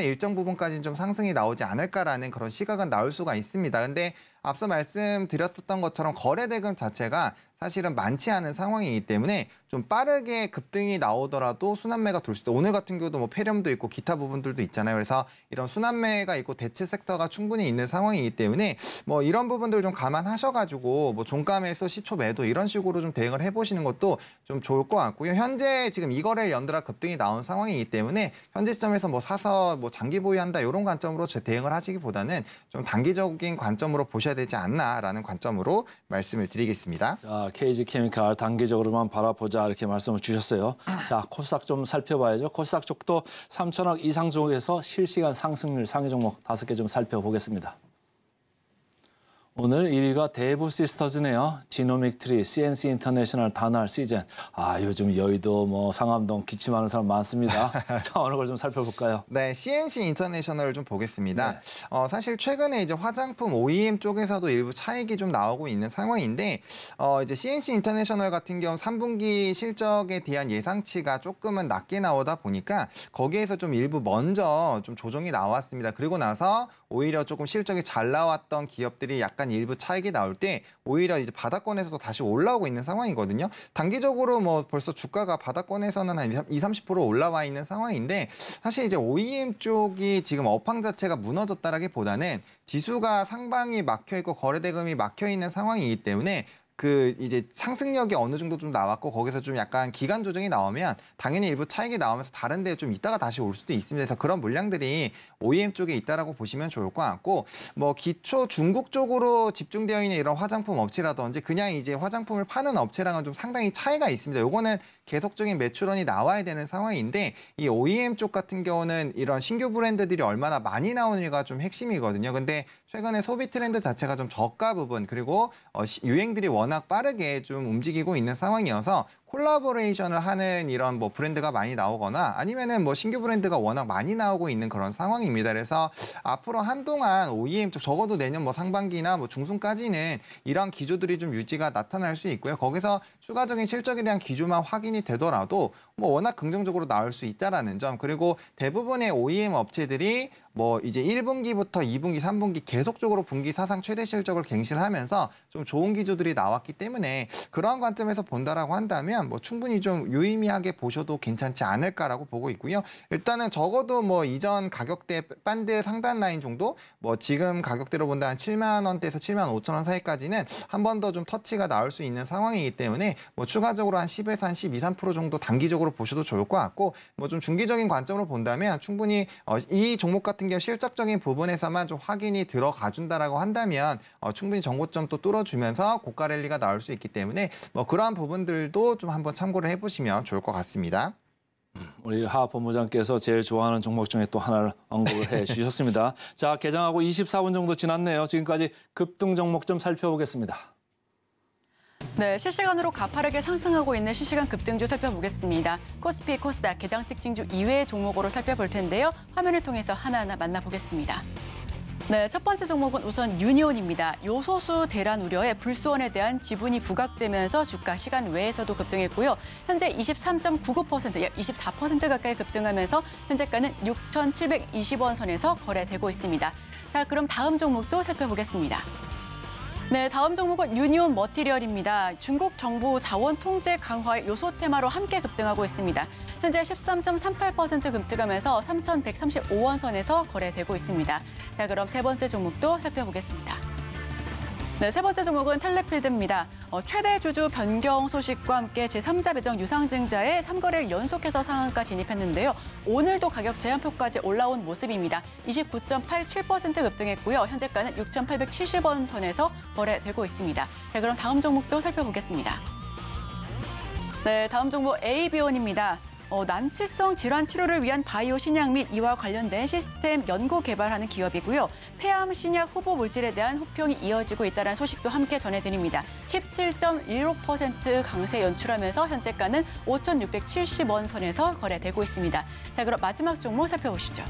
일정 부분까지는 좀 상승이 나오지 않을까라는 그런 시각은 나올 수가 있습니다. 근데 앞서 말씀드렸던 것처럼 거래 대금 자체가 사실은 많지 않은 상황이기 때문에 좀 빠르게 급등이 나오더라도 순환매가 돌 수 있다. 오늘 같은 경우도 뭐 폐렴도 있고 기타 부분들도 있잖아요. 그래서 이런 순환매가 있고 대체 섹터가 충분히 있는 상황이기 때문에 뭐 이런 부분들 좀 감안하셔가지고 뭐 종가 매수, 시초 매도 이런 식으로 좀 대응을 해보시는 것도 좀 좋을 것 같고요. 현재 지금 이 거래일 연달아 급등이 나온 상황이기 때문에 현재 시점에서 뭐 사서 뭐 장기 보유한다 이런 관점으로 대응을 하시기보다는 좀 단기적인 관점으로 보셔야 되지 않나라는 관점으로 말씀을 드리겠습니다. 자, KG케미칼 단기적으로만 바라보자 이렇게 말씀을 주셨어요. 자, 코스닥 좀 살펴봐야죠. 코스닥 쪽도 3천억 이상 쪽에서 실시간 상승률 상위 종목 5개 좀 살펴보겠습니다. 오늘 1위가 대부 시스터즈네요. 지노믹 트리, CNC 인터내셔널, 다날, 시젠. 아, 요즘 여의도 뭐 상암동 기침하는 사람 많습니다. 자, 어느 걸 좀 살펴볼까요? 네, CNC 인터내셔널을 좀 보겠습니다. 네. 사실 최근에 이제 화장품 OEM 쪽에서도 일부 차익이 좀 나오고 있는 상황인데, 이제 CNC 인터내셔널 같은 경우 3분기 실적에 대한 예상치가 조금은 낮게 나오다 보니까 거기에서 좀 일부 먼저 좀 조정이 나왔습니다. 그리고 나서 오히려 조금 실적이 잘 나왔던 기업들이 약간 일부 차익이 나올 때 오히려 이제 바닥권에서도 다시 올라오고 있는 상황이거든요. 단기적으로 뭐 벌써 주가가 바닥권에서는 한 20-30% 올라와 있는 상황인데 사실 이제 OEM 쪽이 지금 업황 자체가 무너졌다라기보다는 지수가 상방이 막혀 있고 거래 대금이 막혀 있는 상황이기 때문에 그 이제 상승력이 어느 정도 좀 나왔고 거기서 좀 약간 기간 조정이 나오면 당연히 일부 차익이 나오면서 다른 데 좀 있다가 다시 올 수도 있습니다. 그래서 그런 물량들이 OEM 쪽에 있다라고 보시면 좋을 것 같고 뭐 기초 중국 쪽으로 집중되어 있는 이런 화장품 업체라든지 그냥 이제 화장품을 파는 업체랑은 좀 상당히 차이가 있습니다. 요거는 계속적인 매출원이 나와야 되는 상황인데 이 OEM 쪽 같은 경우는 이런 신규 브랜드들이 얼마나 많이 나오는지가 좀 핵심이거든요. 근데 최근에 소비 트렌드 자체가 좀 저가 부분 그리고 유행들이 워낙 빠르게 좀 움직이고 있는 상황이어서 콜라보레이션을 하는 이런 뭐 브랜드가 많이 나오거나 아니면은 뭐 신규 브랜드가 워낙 많이 나오고 있는 그런 상황입니다. 그래서 앞으로 한동안 OEM 쪽 적어도 내년 뭐 상반기나 뭐 중순까지는 이런 기조들이 좀 유지가 나타날 수 있고요. 거기서 추가적인 실적에 대한 기조만 확인이 되더라도 뭐 워낙 긍정적으로 나올 수 있다라는 점 그리고 대부분의 OEM 업체들이 뭐 이제 1분기부터 2분기, 3분기 계속적으로 분기 사상 최대 실적을 갱신을 하면서 좀 좋은 기조들이 나왔기 때문에 그러한 관점에서 본다라고 한다면 뭐 충분히 좀 유의미하게 보셔도 괜찮지 않을까라고 보고 있고요. 일단은 적어도 뭐 이전 가격대 밴드 상단 라인 정도 뭐 지금 가격대로 본다 한 7만 원대에서 7만 5천 원 사이까지는 한 번 더 좀 터치가 나올 수 있는 상황이기 때문에 뭐 추가적으로 한 10에서 한 12, 3% 정도 단기적으로 보셔도 좋을 것 같고 뭐 좀 중기적인 관점으로 본다면 충분히 이 종목 같은 경우 실적적인 부분에서만 좀 확인이 들어가 준다라고 한다면 충분히 정고점 또 뚫어주면서 고가 랠리가 나올 수 있기 때문에 뭐 그러한 부분들도 좀 한번 참고를 해보시면 좋을 것 같습니다. 우리 하 본부장께서 제일 좋아하는 종목 중에 또 하나를 언급을 해 주셨습니다. 자, 개장하고 24분 정도 지났네요. 지금까지 급등 종목 좀 살펴보겠습니다. 네, 실시간으로 가파르게 상승하고 있는 실시간 급등주 살펴보겠습니다. 코스피, 코스닥, 개장 특징주 이외의 종목으로 살펴볼 텐데요. 화면을 통해서 하나하나 만나보겠습니다. 네, 첫 번째 종목은 우선 유니온입니다. 요소수 대란 우려에 불수원에 대한 지분이 부각되면서 주가 시간 외에서도 급등했고요. 현재 23.99%, 약 24% 가까이 급등하면서 현재가는 6,720원 선에서 거래되고 있습니다. 자, 그럼 다음 종목도 살펴보겠습니다. 네, 다음 종목은 유니온 머티리얼입니다. 중국 정부 자원 통제 강화의 요소 테마로 함께 급등하고 있습니다. 현재 13.38% 급등하면서 3,135원 선에서 거래되고 있습니다. 자, 그럼 세 번째 종목도 살펴보겠습니다. 네, 세 번째 종목은 텔레필드입니다. 최대 주주 변경 소식과 함께 제3자 배정 유상증자에 3거래를 연속해서 상한가 진입했는데요. 오늘도 가격 제한표까지 올라온 모습입니다. 29.87% 급등했고요. 현재가는 6,870원 선에서 거래되고 있습니다. 자, 그럼 다음 종목도 살펴보겠습니다. 네, 다음 종목 AB온입니다. 난치성 질환 치료를 위한 바이오 신약 및 이와 관련된 시스템 연구 개발하는 기업이고요. 폐암 신약 후보 물질에 대한 호평이 이어지고 있다는 소식도 함께 전해드립니다. 17.16% 강세 연출하면서 현재가는 5,670원 선에서 거래되고 있습니다. 자, 그럼 마지막 종목 살펴보시죠.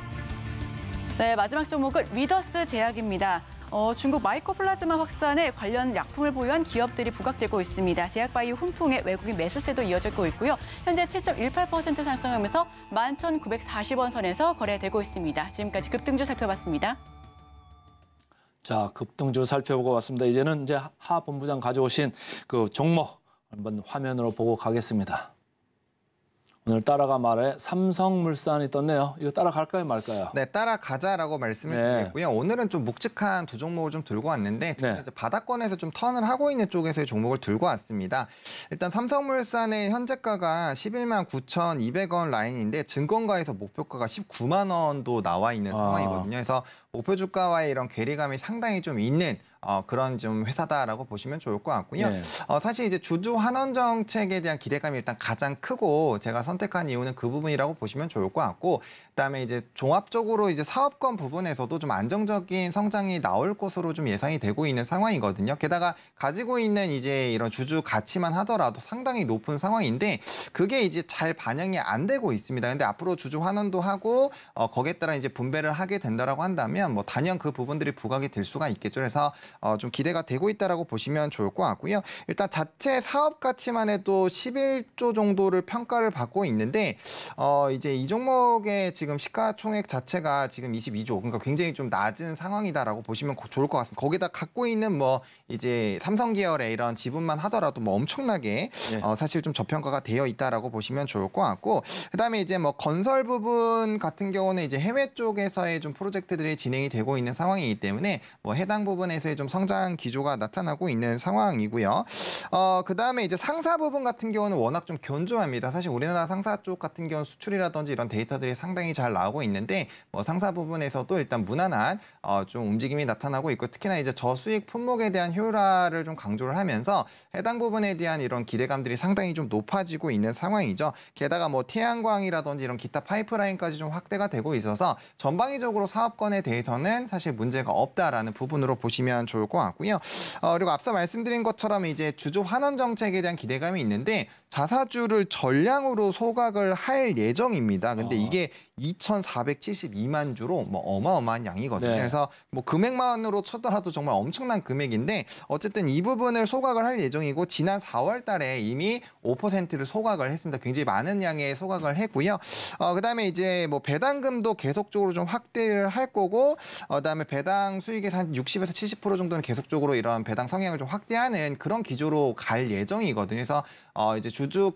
네, 마지막 종목은 위더스 제약입니다. 중국 마이코플라즈마 확산에 관련 약품을 보유한 기업들이 부각되고 있습니다. 제약바이오 훈풍의 외국인 매수세도 이어지고 있고요. 현재 7.18% 상승하면서 11,940원 선에서 거래되고 있습니다. 지금까지 급등주 살펴봤습니다. 자, 급등주 살펴보고 왔습니다. 이제는 이제 하 본부장 가져오신 그 종목 한번 화면으로 보고 가겠습니다. 오늘 따라가 말에 삼성물산이 떴네요. 이거 따라갈까요, 말까요? 네, 따라가자라고 말씀을 드리겠고요. 오늘은 좀 묵직한 두 종목을 좀 들고 왔는데 특히 이제 바닥권에서 좀 턴을 하고 있는 쪽에서의 종목을 들고 왔습니다. 일단 삼성물산의 현재가가 11만 9,200원 라인인데 증권가에서 목표가가 19만 원도 나와 있는 상황이거든요. 그래서 목표 주가와의 이런 괴리감이 상당히 좀 있는 그런 좀 회사다라고 보시면 좋을 것 같고요. 네. 사실 이제 주주 환원 정책에 대한 기대감이 일단 가장 크고 제가 선택한 이유는 그 부분이라고 보시면 좋을 것 같고, 그다음에 이제 종합적으로 이제 사업권 부분에서도 좀 안정적인 성장이 나올 것으로 좀 예상이 되고 있는 상황이거든요. 게다가 가지고 있는 이제 이런 주주 가치만 하더라도 상당히 높은 상황인데 그게 이제 잘 반영이 안 되고 있습니다. 근데 앞으로 주주 환원도 하고 거기에 따라 이제 분배를 하게 된다라고 한다면 뭐 단연 그 부분들이 부각이 될 수가 있겠죠. 그래서 좀 기대가 되고 있다라고 보시면 좋을 것 같고요. 일단 자체 사업 가치만 해도 11조 정도를 평가를 받고 있는데 이제 이 종목의 지금 시가총액 자체가 지금 22조, 그러니까 굉장히 좀 낮은 상황이다라고 보시면 좋을 것 같습니다. 거기다 갖고 있는 뭐 이제 삼성 계열의 이런 지분만 하더라도 뭐 엄청나게 사실 좀 저평가가 되어 있다라고 보시면 좋을 것 같고, 그다음에 이제 뭐 건설 부분 같은 경우는 이제 해외 쪽에서의 좀 프로젝트들이 진행이 되고 있는 상황이기 때문에 뭐 해당 부분에서의 좀 성장 기조가 나타나고 있는 상황이고요. 그다음에 이제 상사 부분 같은 경우는 워낙 좀 견조합니다. 사실 우리나라 상사 쪽 같은 경우는 수출이라든지 이런 데이터들이 상당히 잘 나오고 있는데 뭐 상사 부분에서도 일단 무난한 좀 움직임이 나타나고 있고, 특히나 이제 저수익 품목에 대한 효율화를 좀 강조를 하면서 해당 부분에 대한 이런 기대감들이 상당히 좀 높아지고 있는 상황이죠. 게다가 뭐 태양광이라든지 이런 기타 파이프라인까지 좀 확대가 되고 있어서 전방위적으로 사업권에 대해서는 사실 문제가 없다라는 부분으로 보시면 좋을 것 같고요. 그리고 앞서 말씀드린 것처럼 이제 주주 환원 정책에 대한 기대감이 있는데 자사주를 전량으로 소각을 할 예정입니다. 근데 이게 2,472만 주로 뭐 어마어마한 양이거든요. 네. 그래서 뭐 금액만으로 쳐더라도 정말 엄청난 금액인데 어쨌든 이 부분을 소각을 할 예정이고, 지난 4월 달에 이미 5%를 소각을 했습니다. 굉장히 많은 양의 소각을 했고요. 그다음에 이제 뭐 배당금도 계속적으로 좀 확대를 할 거고, 그다음에 배당 수익의 한 60에서 70% 정도는 계속적으로 이런 배당 성향을 좀 확대하는 그런 기조로 갈 예정이거든요. 그래서 이제 주주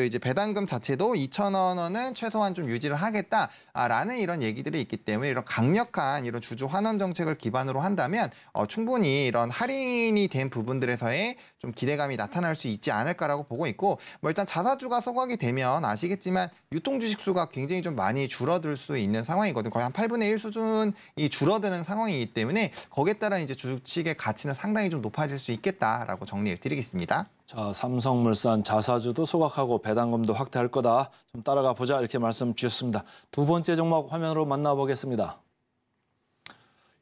이제 배당금 자체도 2,000원은 최소한 좀 유지를 하겠다라는 이런 얘기들이 있기 때문에 이런 강력한 이런 주주 환원 정책을 기반으로 한다면 충분히 이런 할인이 된 부분들에서의 좀 기대감이 나타날 수 있지 않을까라고 보고 있고, 뭐 일단 자사주가 소각이 되면 아시겠지만 유통 주식 수가 굉장히 좀 많이 줄어들 수 있는 상황이거든요. 거의 한 8분의 1 수준이 줄어드는 상황이기 때문에 거기에 따라 이제 주식의 가치는 상당히 좀 높아질 수 있겠다라고 정리를 드리겠습니다. 자, 삼성물산 자사주도 소각하고 배당금도 확대할 거다. 좀 따라가 보자 이렇게 말씀 주셨습니다. 두 번째 종목 화면으로 만나보겠습니다.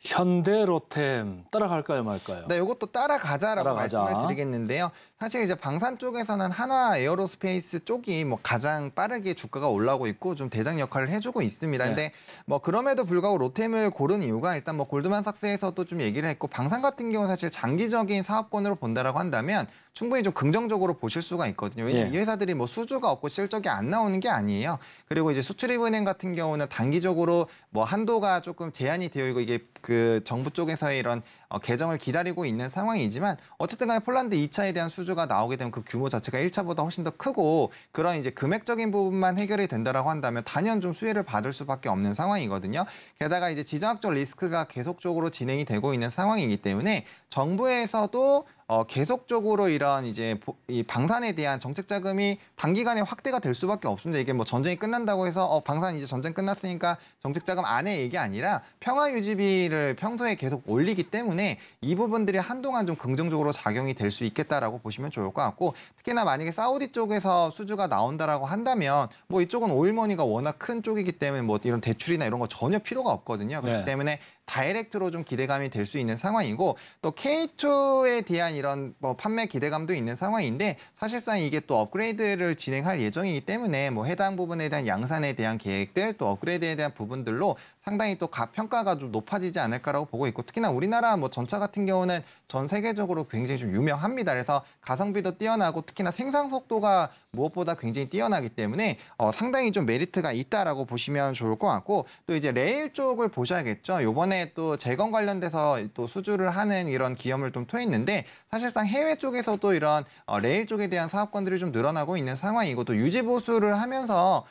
현대로템 따라갈까요, 말까요? 네, 이것도 따라가자라고 따라가자. 말씀을 드리겠는데요. 사실 이제 방산 쪽에서는 한화 에어로스페이스 쪽이 뭐 가장 빠르게 주가가 올라오고 있고 좀 대장 역할을 해주고 있습니다. 근데 뭐 그럼에도 불구하고 로템을 고른 이유가 일단 뭐 골드만삭스에서도 좀 얘기를 했고, 방산 같은 경우 사실 장기적인 사업권으로 본다라고 한다면 충분히 좀 긍정적으로 보실 수가 있거든요. 왜냐하면 예. 이 회사들이 뭐 수주가 없고 실적이 안 나오는 게 아니에요. 그리고 이제 수출입은행 같은 경우는 단기적으로 뭐 한도가 조금 제한이 되어 있고 이게 그 정부 쪽에서의 이런 개정을 기다리고 있는 상황이지만 어쨌든 간에 폴란드 2차에 대한 수주가 나오게 되면 그 규모 자체가 1차보다 훨씬 더 크고 그런 이제 금액적인 부분만 해결이 된다라고 한다면 단연 좀 수혜를 받을 수밖에 없는 상황이거든요. 게다가 이제 지정학적 리스크가 계속적으로 진행이 되고 있는 상황이기 때문에 정부에서도 계속적으로 이런 이제 이 방산에 대한 정책 자금이 단기간에 확대가 될 수밖에 없습니다. 이게 뭐 전쟁이 끝난다고 해서 방산 이제 전쟁 끝났으니까 정책 자금 안 해 이게 아니라 평화 유지비를 평소에 계속 올리기 때문에 이 부분들이 한동안 좀 긍정적으로 작용이 될 수 있겠다라고 보시면 좋을 것 같고 특히나 만약에 사우디 쪽에서 수주가 나온다라고 한다면 뭐 이쪽은 오일머니가 워낙 큰 쪽이기 때문에 뭐 이런 대출이나 이런 거 전혀 필요가 없거든요. 그렇기 네. 때문에 다이렉트로 좀 기대감이 될 수 있는 상황이고 또 K2에 대한 이런 뭐 판매 기대감도 있는 상황인데 사실상 이게 또 업그레이드를 진행할 예정이기 때문에 뭐 해당 부분에 대한 양산에 대한 계획들 또 업그레이드에 대한 부분들로 상당히 또 평가가 좀 높아지지 않을까라고 보고 있고 특히나 우리나라 뭐 전차 같은 경우는 전 세계적으로 굉장히 좀 유명합니다. 그래서 가성비도 뛰어나고 특히나 생산 속도가 무엇보다 굉장히 뛰어나기 때문에 상당히 좀 메리트가 있다라고 보시면 좋을 것 같고 또 이제 레일 쪽을 보셔야겠죠. 요번에 또 재건 관련돼서 또 수주를 하는 이런 기염을 좀 토했는데 사실상 해외 쪽에서도 이런 레일 쪽에 대한 사업권들이 좀 늘어나고 있는 상황이고 또 유지 보수를 하면서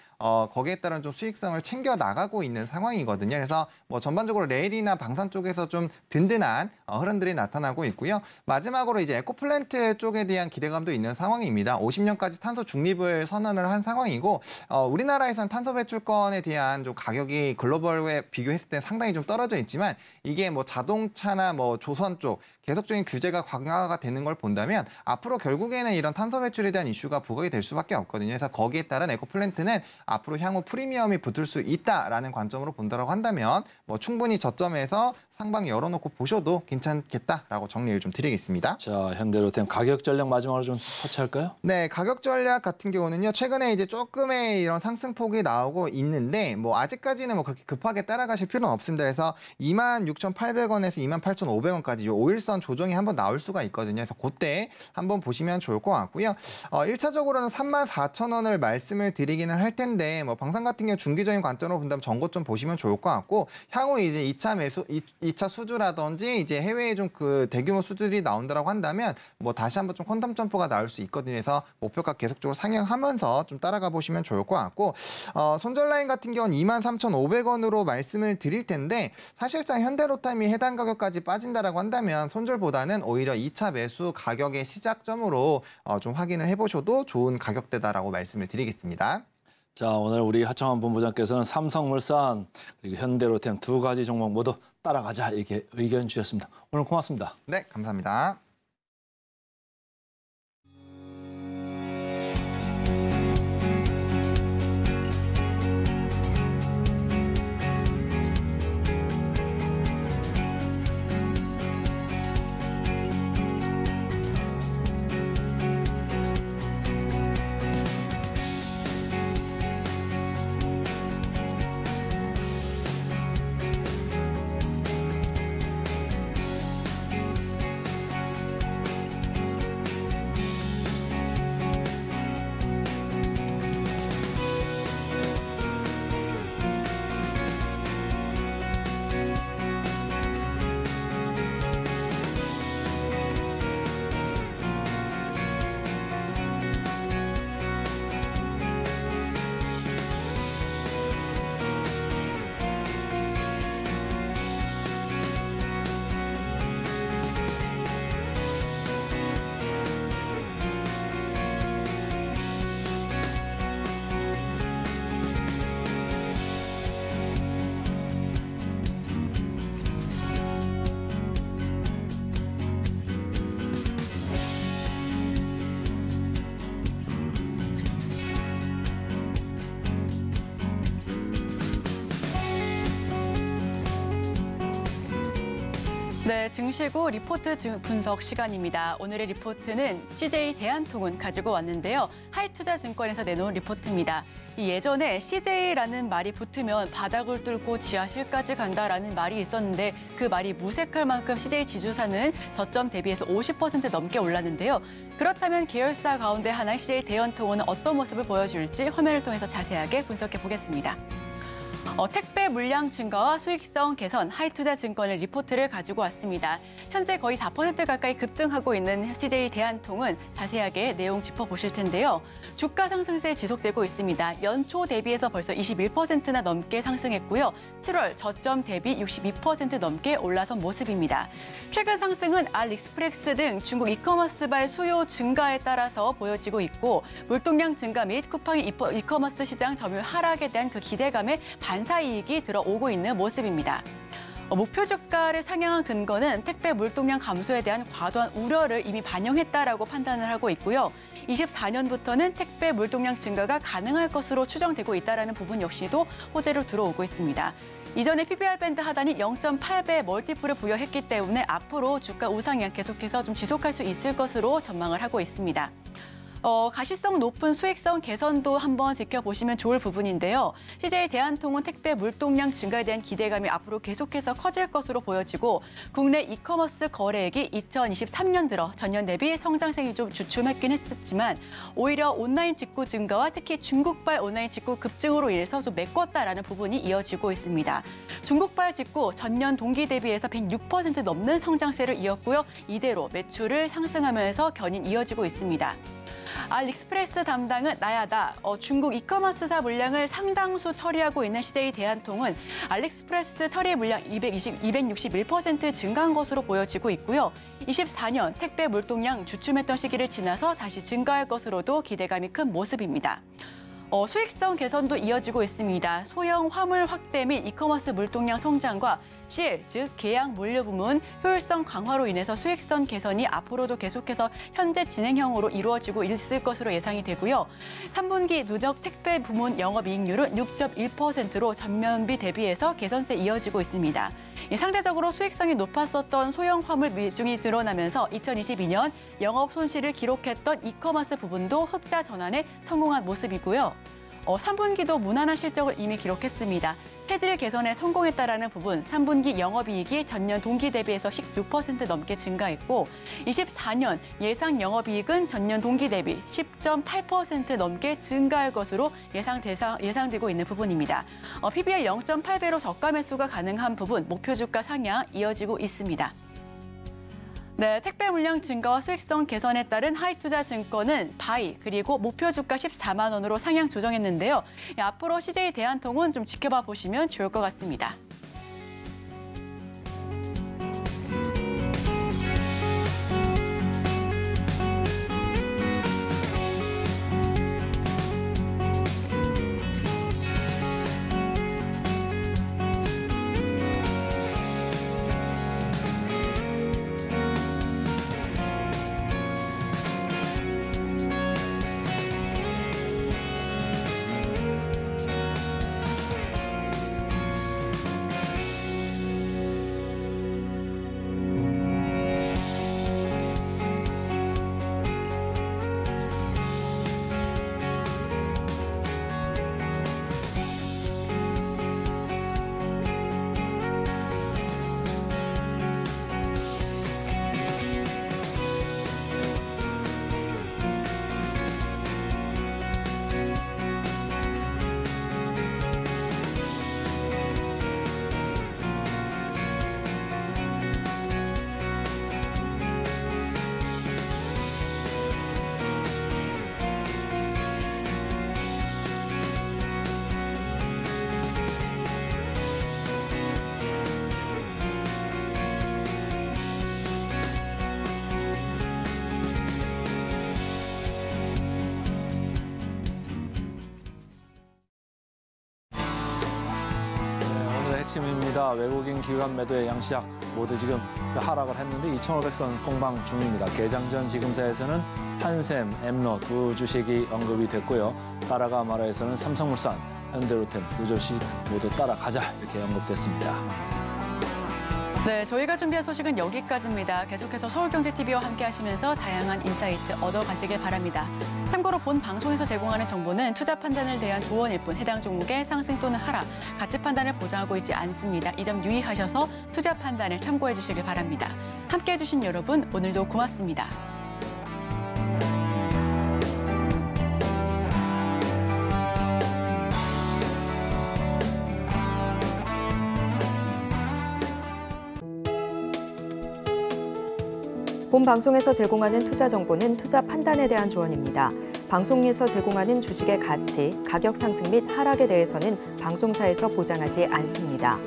거기에 따른 좀 수익성을 챙겨 나가고 있는 상황이거든요. 그래서 뭐 전반적으로 레일이나 방산 쪽에서 좀 든든한 흐름들이 나타나고 있고요. 마지막으로 이제 에코플랜트 쪽에 대한 기대감도 있는 상황입니다. 50년까지 탄소 중립을 선언을 한 상황이고 우리나라에선 탄소 배출권에 대한 좀 가격이 글로벌에 비교했을 때 상당히 좀 떨어져 있지만 이게 뭐 자동차나 뭐 조선 쪽 계속적인 규제가 강화가 되는 걸 본다면 앞으로 결국에는 이런 탄소 배출에 대한 이슈가 부각이 될 수밖에 없거든요. 그래서 거기에 따른 에코플랜트는 앞으로 향후 프리미엄이 붙을 수 있다라는 관점으로 본다라고 한다면 뭐 충분히 저점에서 상방 열어놓고 보셔도 괜찮겠다라고 정리를 좀 드리겠습니다. 자, 현대로템 가격 전략 마지막으로 좀 터치할까요? 네, 가격 전략 같은 경우는요. 최근에 이제 조금의 이런 상승폭이 나오고 있는데 뭐 아직까지는 뭐 그렇게 급하게 따라가실 필요는 없습니다. 그래서 26,800원에서 28,500원까지 이 5일선 조정이 한번 나올 수가 있거든요. 그래서 그때 한번 보시면 좋을 것 같고요. 1차적으로는 34,000원을 말씀을 드리기는 할 텐데 뭐 방산 같은 경우 중기적인 관점으로 본다면 전고 좀 보시면 좋을 것 같고 향후 이제 2차 수주라든지 이제 해외에 좀 그 대규모 수주들이 나온다라고 한다면 뭐 다시 한번 좀 퀀텀 점프가 나올 수 있거든요. 그래서 목표가 계속적으로 상향하면서 좀 따라가 보시면 좋을 것 같고 손절 라인 같은 경우는 23,500원으로 말씀을 드릴 텐데 사실상 현대로템이 해당 가격까지 빠진다라고 한다면 손절보다는 오히려 2차 매수 가격의 시작점으로 좀 확인을 해보셔도 좋은 가격대다라고 말씀을 드리겠습니다. 자, 오늘 우리 하청환 본부장께서는 삼성물산 그리고 현대로템 두 가지 종목 모두 따라가자 이렇게 의견 주셨습니다. 오늘 고맙습니다. 네, 감사합니다. 네, 증시 후 리포트 분석 시간입니다. 오늘의 리포트는 CJ 대한통운 가지고 왔는데요. 하이투자증권에서 내놓은 리포트입니다. 예전에 CJ라는 말이 붙으면 바닥을 뚫고 지하실까지 간다라는 말이 있었는데 그 말이 무색할 만큼 CJ 지주사는 저점 대비해서 50% 넘게 올랐는데요. 그렇다면 계열사 가운데 하나인 CJ 대한통운은 어떤 모습을 보여줄지 화면을 통해서 자세하게 분석해 보겠습니다. 택배 물량 증가와 수익성 개선, 하이투자증권의 리포트를 가지고 왔습니다. 현재 거의 4% 가까이 급등하고 있는 CJ 대한통운 자세하게 내용 짚어보실 텐데요. 주가 상승세 지속되고 있습니다. 연초 대비해서 벌써 21%나 넘게 상승했고요. 7월 저점 대비 62% 넘게 올라선 모습입니다. 최근 상승은 알리익스프레스 등 중국 이커머스발 수요 증가에 따라서 보여지고 있고 물동량 증가 및 쿠팡의 이커머스 시장 점유율 하락에 대한 그 기대감에 반사이익이 들어오고 있는 모습입니다. 목표 주가를 상향한 근거는 택배 물동량 감소에 대한 과도한 우려를 이미 반영했다라고 판단을 하고 있고요. 24년부터는 택배 물동량 증가가 가능할 것으로 추정되고 있다는 부분 역시도 호재로 들어오고 있습니다. 이전에 PBR 밴드 하단이 0.8배 멀티플을 부여했기 때문에 앞으로 주가 우상향 계속해서 좀 지속할 수 있을 것으로 전망을 하고 있습니다. 가시성 높은 수익성 개선도 한번 지켜보시면 좋을 부분인데요. CJ 대한통운 택배 물동량 증가에 대한 기대감이 앞으로 계속해서 커질 것으로 보여지고 국내 이커머스 거래액이 2023년 들어 전년 대비 성장세이 좀 주춤했긴 했었지만 오히려 온라인 직구 증가와 특히 중국발 온라인 직구 급증으로 인해서 좀 메꿨다라는 부분이 이어지고 있습니다. 중국발 직구 전년 동기 대비해서 106% 넘는 성장세를 이었고요. 이대로 매출을 상승하면서 견인 이어지고 있습니다. 알리익스프레스 담당은 나야다. 중국 이커머스사 물량을 상당수 처리하고 있는 CJ 대한통운 알리익스프레스 처리 물량 261% 증가한 것으로 보여지고 있고요. 24년 택배 물동량 주춤했던 시기를 지나서 다시 증가할 것으로도 기대감이 큰 모습입니다. 수익성 개선도 이어지고 있습니다. 소형 화물 확대 및 이커머스 물동량 성장과 CL, 즉 계약 물류 부문 효율성 강화로 인해서 수익성 개선이 앞으로도 계속해서 현재 진행형으로 이루어지고 있을 것으로 예상이 되고요. 3분기 누적 택배 부문 영업이익률은 6.1%로 전년비 대비해서 개선세 이어지고 있습니다. 상대적으로 수익성이 높았었던 소형 화물 비중이 드러나면서 2022년 영업 손실을 기록했던 이커머스 부분도 흑자 전환에 성공한 모습이고요. 3분기도 무난한 실적을 이미 기록했습니다. 체질 개선에 성공했다라는 부분, 3분기 영업이익이 전년 동기 대비해서 16% 넘게 증가했고 24년 예상 영업이익은 전년 동기 대비 10.8% 넘게 증가할 것으로 예상되고 있는 부분입니다. PBR 0.8배로 저가 매수가 가능한 부분, 목표 주가 상향 이어지고 있습니다. 네, 택배 물량 증가와 수익성 개선에 따른 하이투자증권은 바이 그리고 목표 주가 14만 원으로 상향 조정했는데요. 앞으로 CJ 대한통운 좀 지켜봐 보시면 좋을 것 같습니다. 핵심입니다. 외국인 기관 매도의 양시약 모두 지금 하락을 했는데 2,500선 공방 중입니다. 개장 전 지금사에서는 한샘, 엠노 두 주식이 언급이 됐고요. 따라가 마라에서는 삼성물산, 현대로템 두 주식 모두 따라가자 이렇게 언급됐습니다. 네, 저희가 준비한 소식은 여기까지입니다. 계속해서 서울경제TV와 함께 하시면서 다양한 인사이트 얻어가시길 바랍니다. 참고로 본 방송에서 제공하는 정보는 투자 판단을 대한 조언일 뿐 해당 종목의 상승 또는 하락, 가치 판단을 보장하고 있지 않습니다. 이 점 유의하셔서 투자 판단을 참고해 주시길 바랍니다. 함께해 주신 여러분, 오늘도 고맙습니다. 본 방송에서 제공하는 투자 정보는 투자 판단에 대한 조언입니다. 방송에서 제공하는 주식의 가치, 가격 상승 및 하락에 대해서는 방송사에서 보장하지 않습니다.